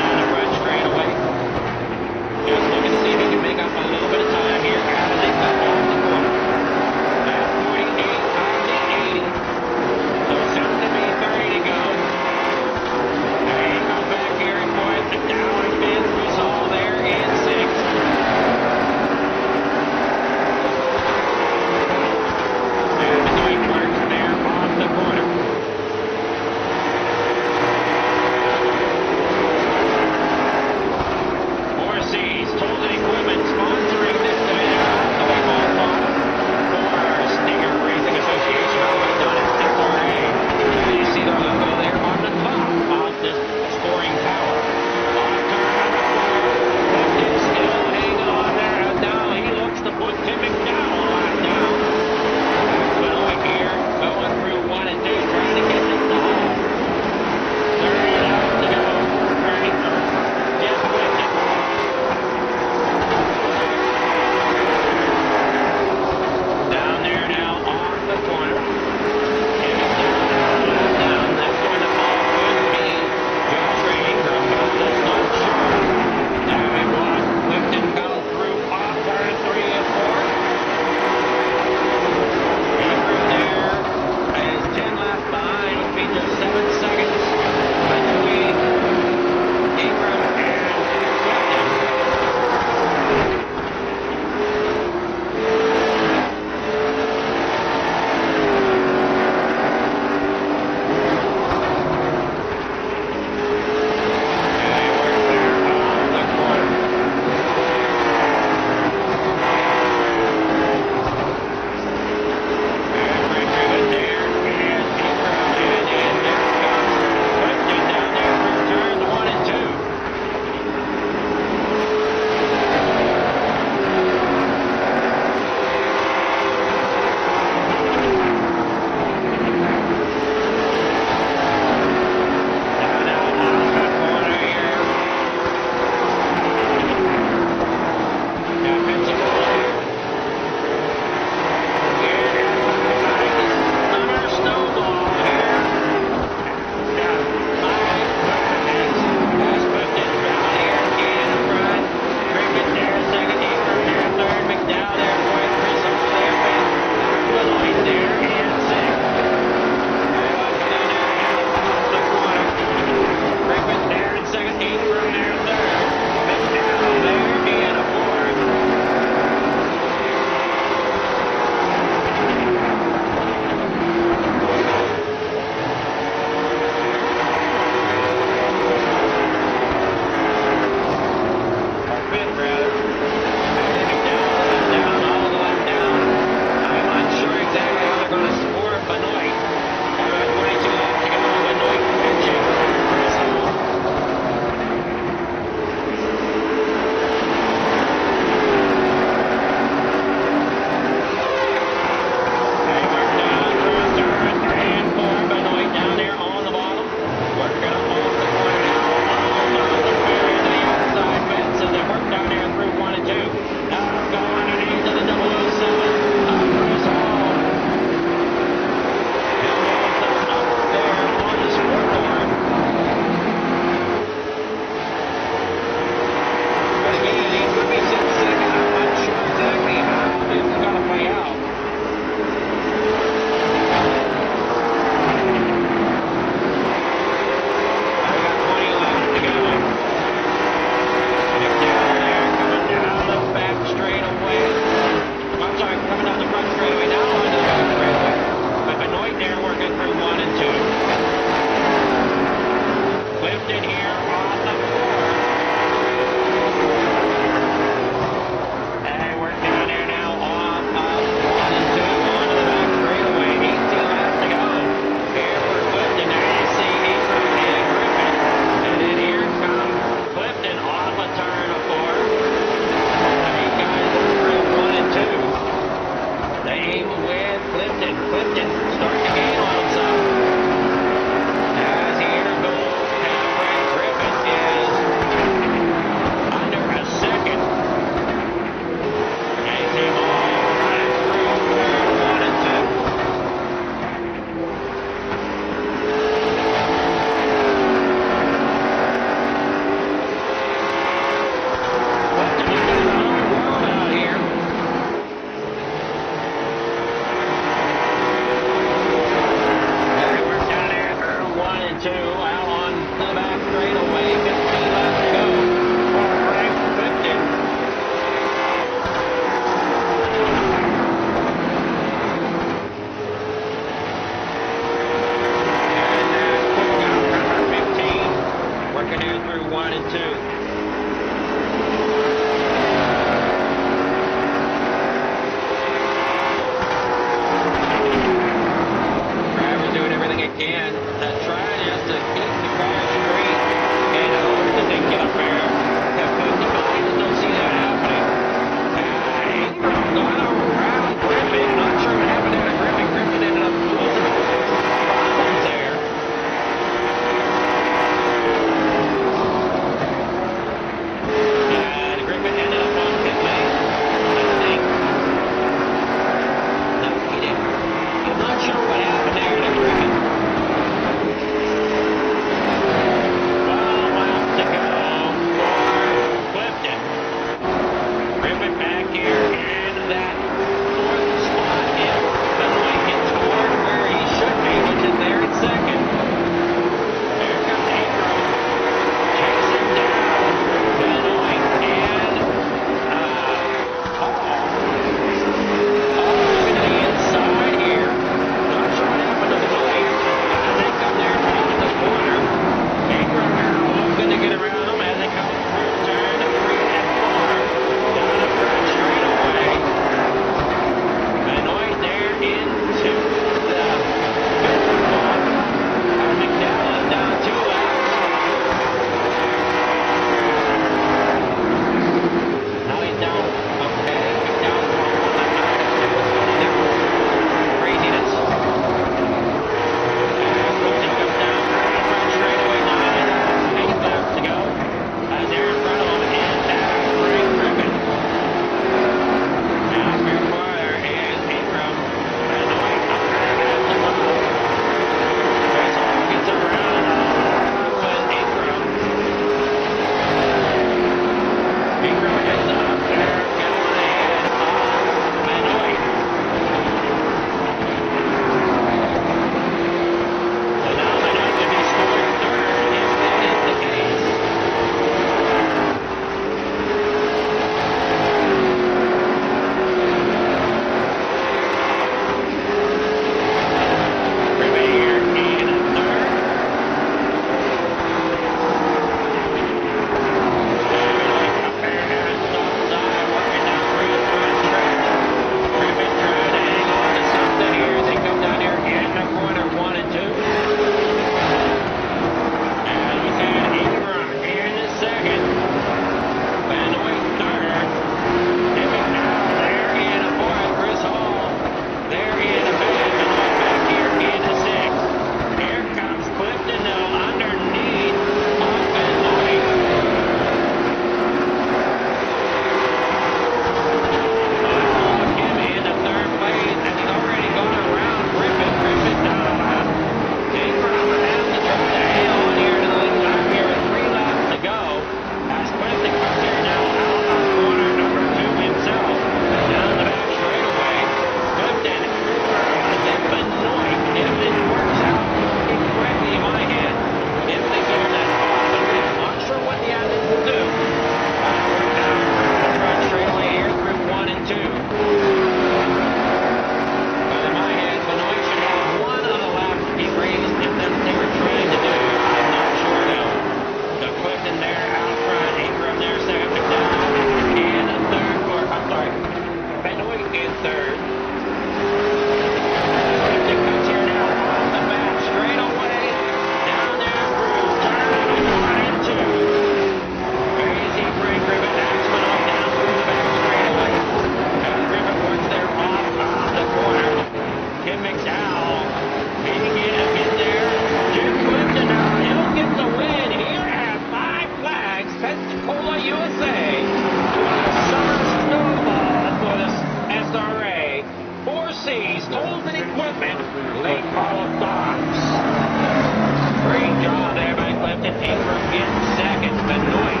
Benoit.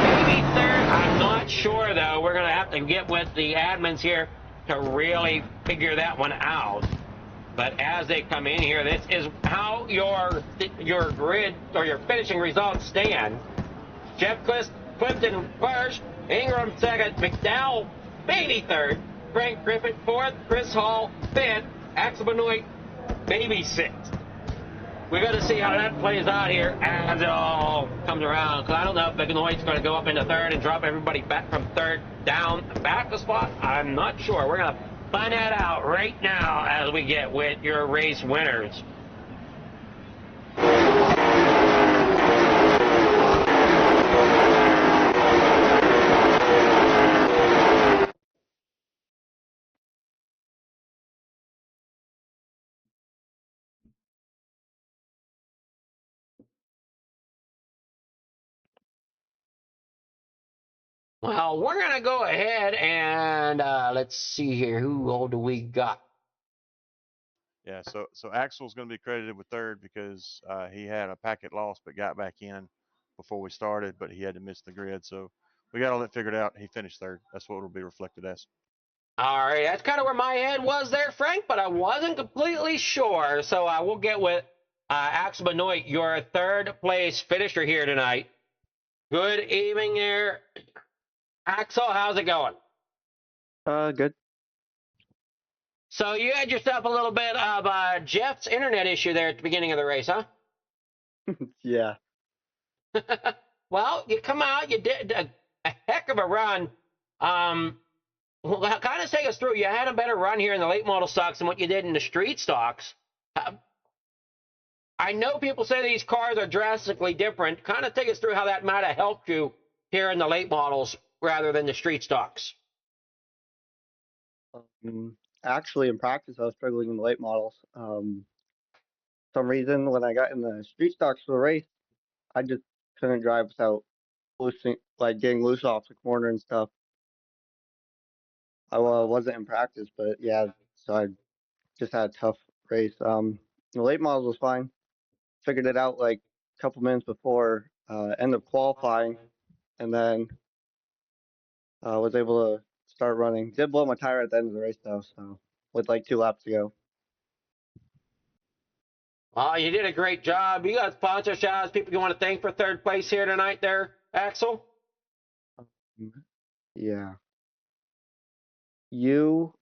Maybe third. I'm not sure, though. We're going to have to get with the admins here to really figure that one out. But as they come in here, this is how your grid or your finishing results stand. Jeff Clifton first, Ingram second, McDowell maybe third, Frank Griffith fourth, Chris Hall fifth, Axel Benoit maybe sixth. We're going to see how that plays out here as it all comes around. Because I don't know if Benoit's going to go up into third and drop everybody back from third down back a spot. I'm not sure. We're going to find that out right now as we get with your race winners. Well, we're going to go ahead and let's see here. Who all do we got? Yeah, so Axel's going to be credited with third because he had a packet loss but got back in before we started, but he had to miss the grid. So we got all that figured out. He finished third. That's what it'll be reflected as. All right, that's kind of where my head was there, Frank, but I wasn't completely sure. So I will get with Axel Benoit, your third place finisher here tonight. Good evening there. Axel, how's it going? Good. So you had yourself a little bit of Jeff's internet issue there at the beginning of the race, huh? Yeah. Well, you come out, you did a heck of a run. Well, kind of take us through. You had a better run here in the late model stocks than what you did in the street stocks. I know people say these cars are drastically different. Kind of take us through how that might have helped you here in the late models rather than the street stocks. Actually, in practice, I was struggling in the late models. Some reason when I got in the street stocks for the race, I just couldn't drive without getting loose off the corner and stuff. I wasn't in practice, but yeah, so I just had a tough race. The late models was fine. Figured it out like a couple minutes before end of qualifying, and then was able to start running. Did blow my tire at the end of the race though, so with like 2 laps to go. Well, you did a great job. You got sponsor shout-outs, people you want to thank for third place here tonight there, Axel? Yeah. You,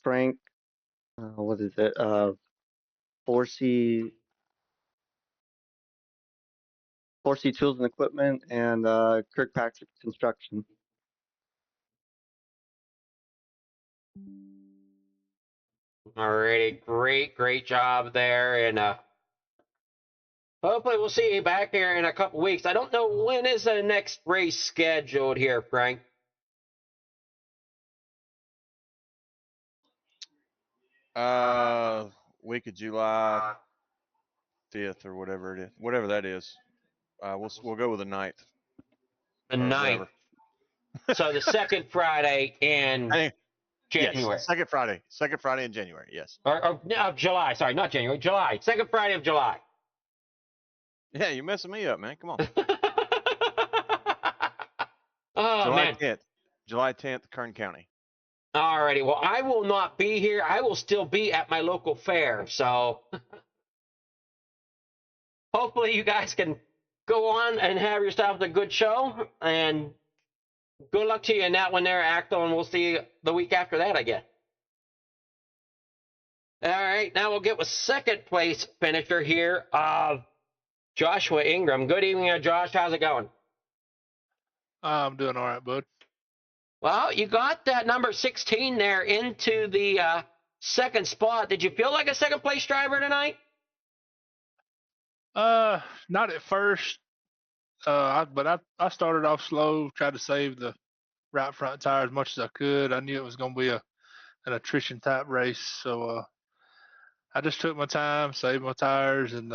Frank, what is it? 4C Tools and Equipment, and Kirkpatrick Construction. Alrighty, great job there, and hopefully we'll see you back here in a couple weeks. I don't know when is the next race scheduled here, Frank. Week of July 5th or whatever it is, whatever that is. We'll go with the 9th. The 9th. So the second Friday in January. Yes, second Friday in January. Yes. Or no, July. Sorry, not January. July. Second Friday of July. Yeah, you're messing me up, man. Come on. Oh, July man. 10th. July 10th, Kern County. Alrighty. Well, I will not be here. I will still be at my local fair. So hopefully you guys can go on and have yourself a good show. And good luck to you in that one there, Axel. And we'll see you the week after that, I guess. All right. Now we'll get with second place finisher here of Joshua Ingram. Good evening, Josh. How's it going? I'm doing all right, bud. Well, you got that number 16 there into the second spot. Did you feel like a second place driver tonight? Not at first. But I started off slow, tried to save the right front tire as much as I could. I knew it was going to be an attrition type race, so I just took my time, saved my tires, and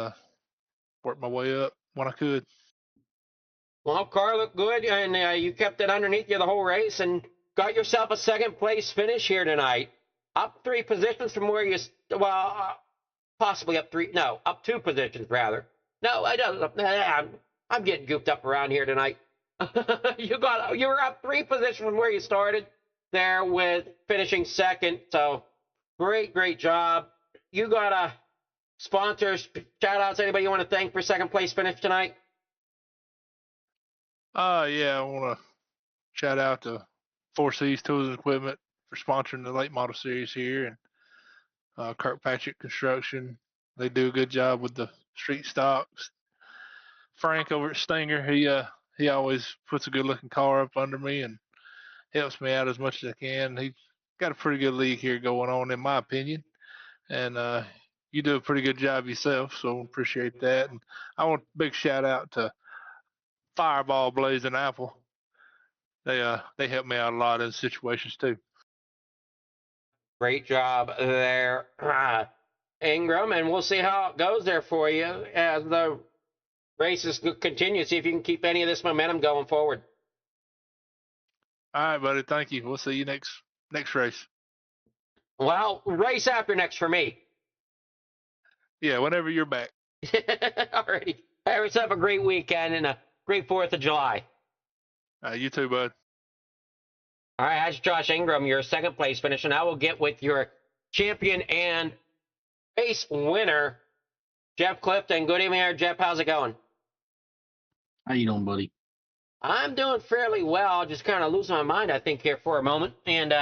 worked my way up when I could. Well, car looked good, and you kept it underneath you the whole race and got yourself a second place finish here tonight. Up 3 positions from where you, possibly up 2 positions rather, No, I don't. I'm getting gooped up around here tonight. You were up 3 positions from where you started there with finishing second. So great job. You got a sponsors, shout outs, anybody you want to thank for second place finish tonight? Yeah, I want to shout out to Four Cs Tools and Equipment for sponsoring the late model series here, and Kirkpatrick Construction. They do a good job with the street stocks. Frank over at Stinger, he always puts a good looking car up under me and helps me out as much as I can. He's got a pretty good league here going on, in my opinion, and you do a pretty good job yourself, so appreciate that. And I want a big shout out to Fireball Blazing Apple. They help me out a lot in situations too. Great job there, Ingram, and we'll see how it goes there for you as the races continue. See if you can keep any of this momentum going forward. All right, buddy. Thank you. We'll see you next race. Well, race after next for me. Yeah, whenever you're back. Alrighty. Everyone have a great weekend and a great 4th of July. You too, bud. All right, that's Josh Ingram, your second place finish, and I will get with your champion and race winner, Jeff Clifton. Good evening, Jeff. How's it going? How you doing, buddy? I'm doing fairly well. Just kind of losing my mind, I think, here for a moment. And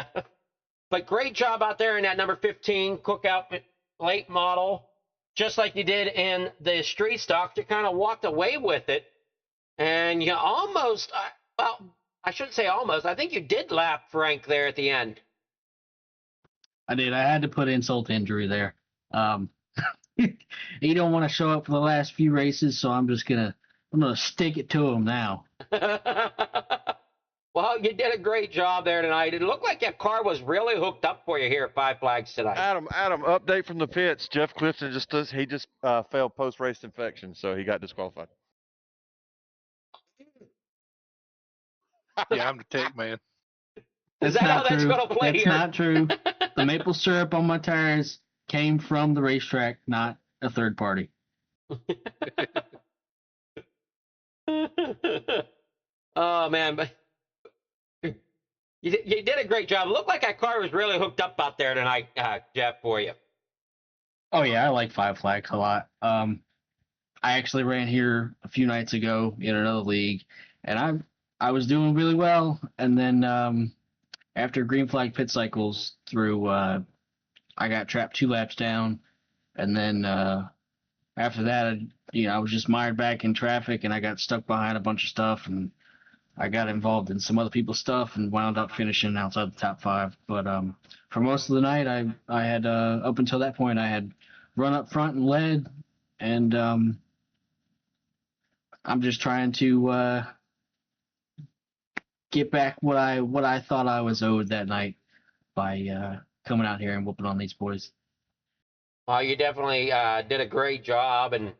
but great job out there in that number 15 Cookout late model. Just like you did in the street stock, you kind of walked away with it. And you almost, well, I shouldn't say almost. I think you did lap Frank there at the end. I did. I had to put insult to injury there. He don't want to show up for the last few races, so I'm gonna stick it to him now. Well, you did a great job there tonight. It looked like your car was really hooked up for you here at Five Flags tonight. Adam, update from the pits. Jeff Clifton just failed post-race infection, so he got disqualified. Yeah, I'm the tech man. Is that how that's going to play here? That's not true. The maple syrup on my tires came from the racetrack, not a third party. Oh, man. But you did a great job. It looked like that car was really hooked up out there tonight, Jeff, for you. Oh, yeah, I like Five Flags a lot. I actually ran here a few nights ago in another league, and I was doing really well. And then after green flag pit cycles through, I got trapped 2 laps down. And then after that, I was just mired back in traffic, and I got stuck behind a bunch of stuff, and I got involved in some other people's stuff and wound up finishing outside the top 5. But for most of the night, I had up until that point, I had run up front and led, and I'm just trying to get back what I thought I was owed that night by coming out here and whooping on these boys. Well, you definitely did a great job. And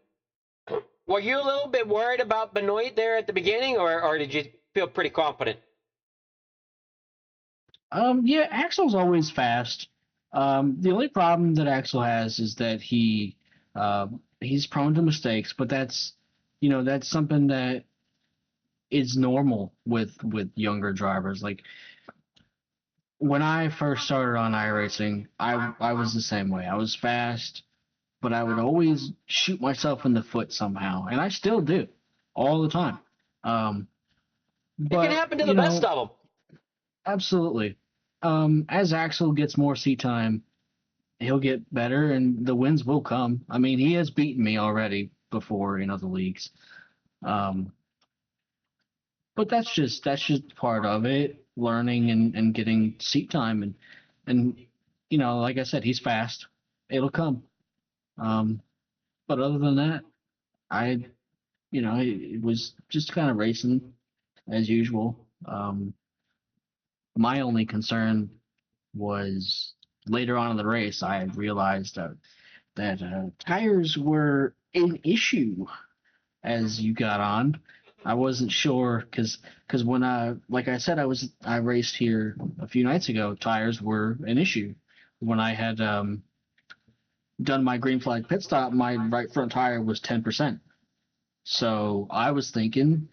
were you a little bit worried about Benoit there at the beginning, or did you feel pretty confident? Yeah, Axel's always fast. The only problem that Axel has is that he's prone to mistakes, but that's something that is normal with younger drivers. Like when I first started on iRacing, I was the same way. I was fast, but I would always shoot myself in the foot somehow, and I still do all the time. It can happen to the best of them. Absolutely. As Axel gets more seat time, he'll get better, and the wins will come. I mean, he has beaten me already before in other leagues. But that's just part of it, learning and getting seat time, and like I said, he's fast. It'll come. But other than that, it was just kind of racing as usual. My only concern was later on in the race, I had realized that tires were an issue as you got on. I wasn't sure because when like I said, I raced here a few nights ago. Tires were an issue. When I had done my green flag pit stop, my right front tire was 10%. So I was thinking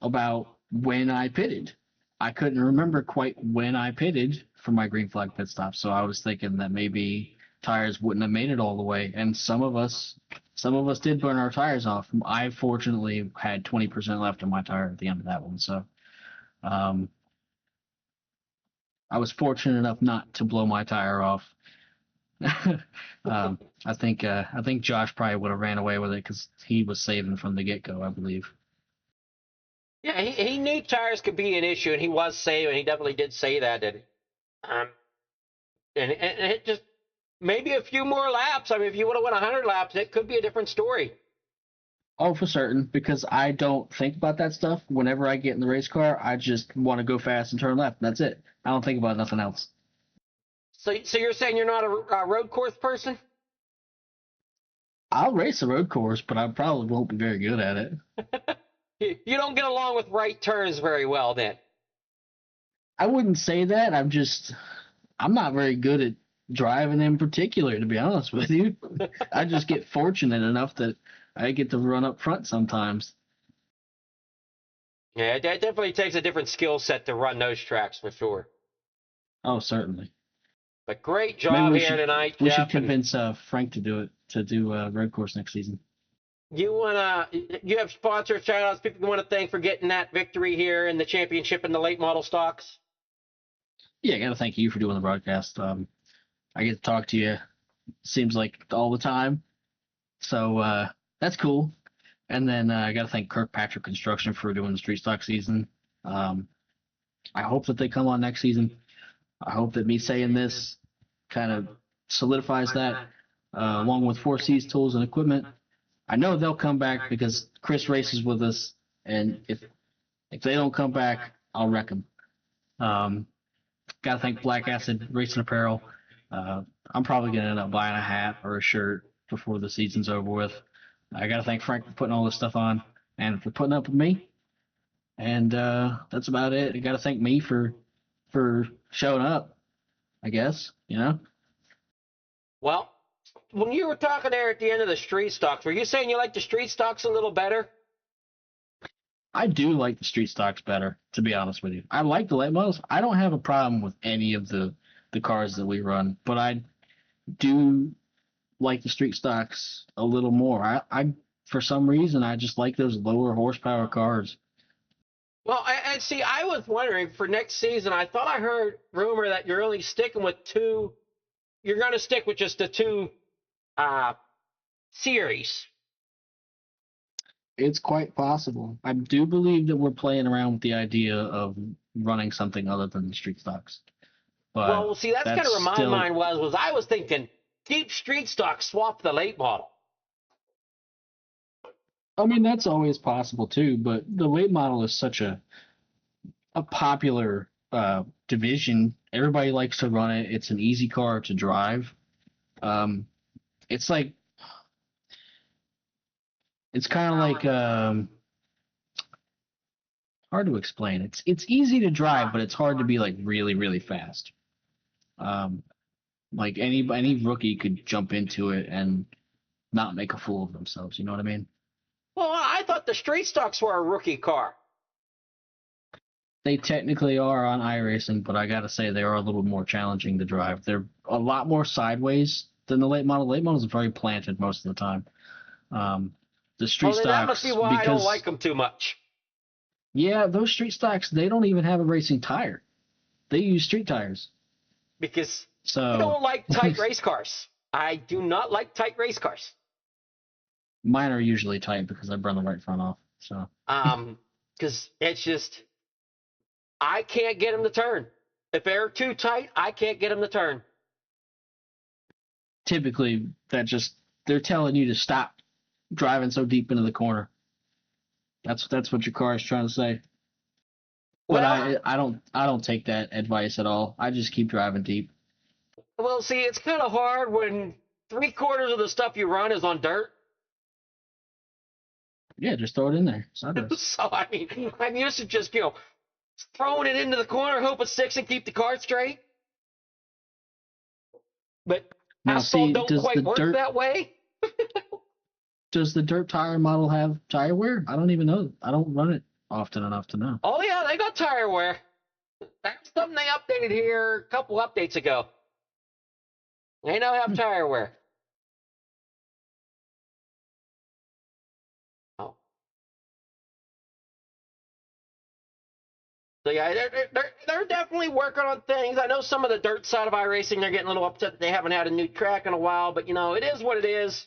about when I pitted. I couldn't remember quite when I pitted for my green flag pit stop, so I was thinking that maybe tires wouldn't have made it all the way, and some of us did burn our tires off. I fortunately had 20% left on my tire at the end of that one, so I was fortunate enough not to blow my tire off. I think Josh probably would have ran away with it because he was saving from the get-go, I believe. Yeah, he knew tires could be an issue, and he was saying, he definitely did say that. And it just maybe a few more laps. I mean, if you would have won 100 laps, it could be a different story. Oh, for certain, because I don't think about that stuff. Whenever I get in the race car, I just want to go fast and turn left. That's it. I don't think about nothing else. So you're saying you're not a road course person? I'll race a road course, but I probably won't be very good at it. You don't get along with right turns very well, then. I wouldn't say that. I'm not very good at driving in particular, to be honest with you. I just get fortunate enough that I get to run up front sometimes. Yeah, it definitely takes a different skill set to run those tracks for sure. Oh, certainly. But great job here tonight, We Jeff. should convince Frank to do a road course next season. You have sponsor shout-outs, people you want to thank for getting that victory here in the championship in the late model stocks? Yeah, I got to thank you for doing the broadcast. I get to talk to you, seems like all the time. So that's cool. And then I got to thank Kirkpatrick Construction for doing the street stock season. I hope that they come on next season. I hope that me saying this kind of solidifies that, along with 4C's tools and equipment. I know they'll come back because Chris races with us, and if they don't come back, I'll wreck them. Got to thank Black Acid Racing Apparel. I'm probably going to end up buying a hat or a shirt before the season's over with. I got to thank Frank for putting all this stuff on and for putting up with me. And that's about it. I got to thank me for showing up, I guess, you know? Well, when you were talking there at the end of the street stocks, were you saying you like the street stocks a little better? I do like the street stocks better, to be honest with you. I like the late models. I don't have a problem with any of the cars that we run, but I do like the street stocks a little more. I for some reason, I just like those lower horsepower cars. Well, and see, I was wondering for next season, I thought I heard rumor that you're only sticking with two. You're going to stick with just the two series. It's quite possible. I do believe that we're playing around with the idea of running something other than the street stocks. But well, see, that's kind of where my mind was I was thinking keep street stock, swap the late model. I mean, that's always possible too, but the late model is such a popular division. Everybody likes to run it. It's an easy car to drive. It's like, it's kind of like, hard to explain. It's easy to drive, but it's hard to be like really, really fast. Like any rookie could jump into it and not make a fool of themselves. You know what I mean? Well, I thought the street stocks were a rookie car. They technically are on iRacing, but I gotta say they are a little more challenging to drive. They're a lot more sideways than the late model. Late models are very planted most of the time. The street stocks. That must be why I don't like them too much. Yeah, those street stocks, they don't even have a racing tire. They use street tires. Because I don't like tight race cars. I do not like tight race cars. Mine are usually tight because I burn the right front off. So. Because it's just, I can't get them to turn. If they're too tight, I can't get them to turn. Typically, they're telling you to stop driving so deep into the corner. That's what your car is trying to say. But well, I don't take that advice at all. I just keep driving deep. Well, see, it's kind of hard when 3/4 of the stuff you run is on dirt. Yeah, just throw it in there. So, I mean, I'm used to just, throwing it into the corner, hope it sticks and keep the car straight. But asphalt don't quite work that way. does the dirt tire model have tire wear? I don't even know. I don't run it often enough to know. Oh yeah, they got tire wear. That's something they updated here a couple updates ago. They now have tire wear. Oh. So yeah, they're definitely working on things. I know some of the dirt side of iRacing, they're getting a little upset that they haven't had a new track in a while, but it is what it is.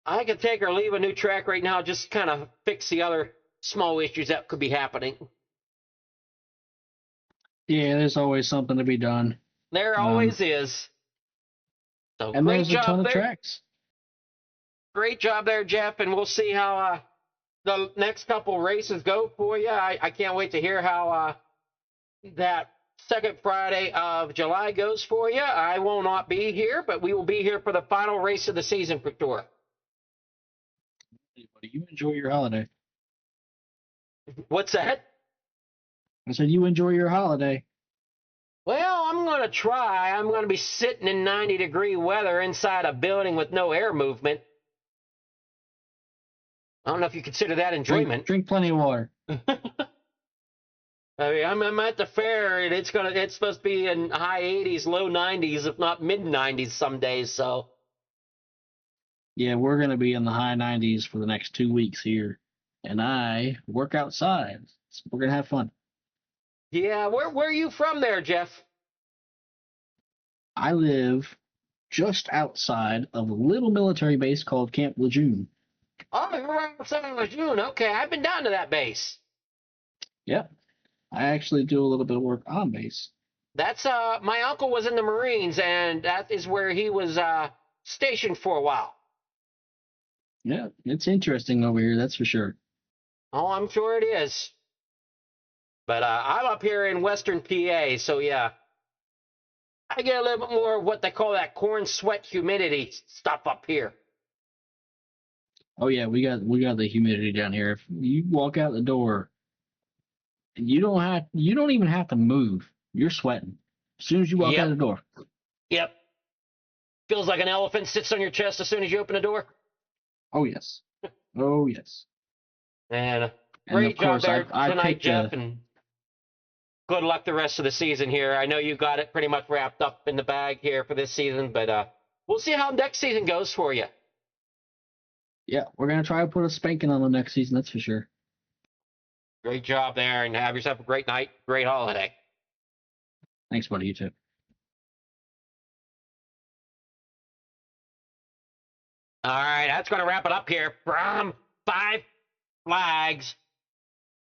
I could take or leave a new track right now, just kind of fix the other small issues that could be happening. Yeah, there's always something to be done. There always is. So and great there's a job ton of there. tracks. Great job there, Jeff, and we'll see how the next couple races go for you. I can't wait to hear how that second Friday of July goes for you. I will not be here, but we will be here for the final race of the season for sure. You enjoy your holiday. What's that? I said you enjoy your holiday. Well, I'm going to try. I'm going to be sitting in 90-degree weather inside a building with no air movement. I don't know if you consider that enjoyment. Drink plenty of water. I mean, I'm at the fair, and it's supposed to be in high 80s, low 90s, if not mid 90s some days. So. Yeah, we're going to be in the high 90s for the next 2 weeks here, and I work outside. So we're going to have fun. Yeah, where are you from there, Jeff? I live just outside of a little military base called Camp Lejeune. Oh, you're right outside of Lejeune. Okay, I've been down to that base. Yep. I actually do a little bit of work on base. That's my uncle was in the Marines, and that is where he was stationed for a while. Yeah, it's interesting over here, that's for sure. Oh, I'm sure it is. But I'm up here in western PA, so yeah. I get a little bit more of what they call that corn sweat humidity stuff up here. Oh yeah, we got the humidity down here. If you walk out the door, you don't even have to move. You're sweating as soon as you walk out the door. Yep. Feels like an elephant sits on your chest as soon as you open the door. Oh yes. Oh yes. And great job there I tonight, Jeff, and good luck the rest of the season here. I know you got it pretty much wrapped up in the bag here for this season, but we'll see how next season goes for you. Yeah, we're going to try to put a spanking on the next season, that's for sure. Great job there, and have yourself a great night, great holiday. Thanks, buddy. You too. All right, that's going to wrap it up here from Five Flags.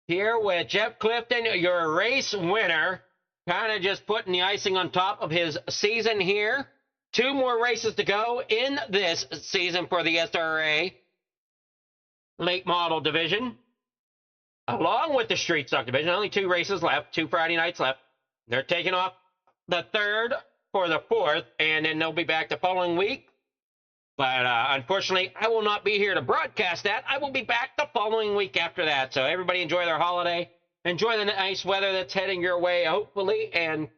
Here with Jeff Clifton, your race winner, kind of just putting the icing on top of his season here. 2 more races to go in this season for the SRA late model division, along with the street stock division. Only 2 races left, 2 Friday nights left. They're taking off the 3rd for the 4th, and then they'll be back the following week. But unfortunately, I will not be here to broadcast that. I will be back the following week after that. So everybody enjoy their holiday. Enjoy the nice weather that's heading your way, hopefully. And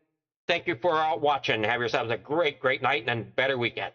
thank you for all watching. Have yourselves a great, great night and better weekend.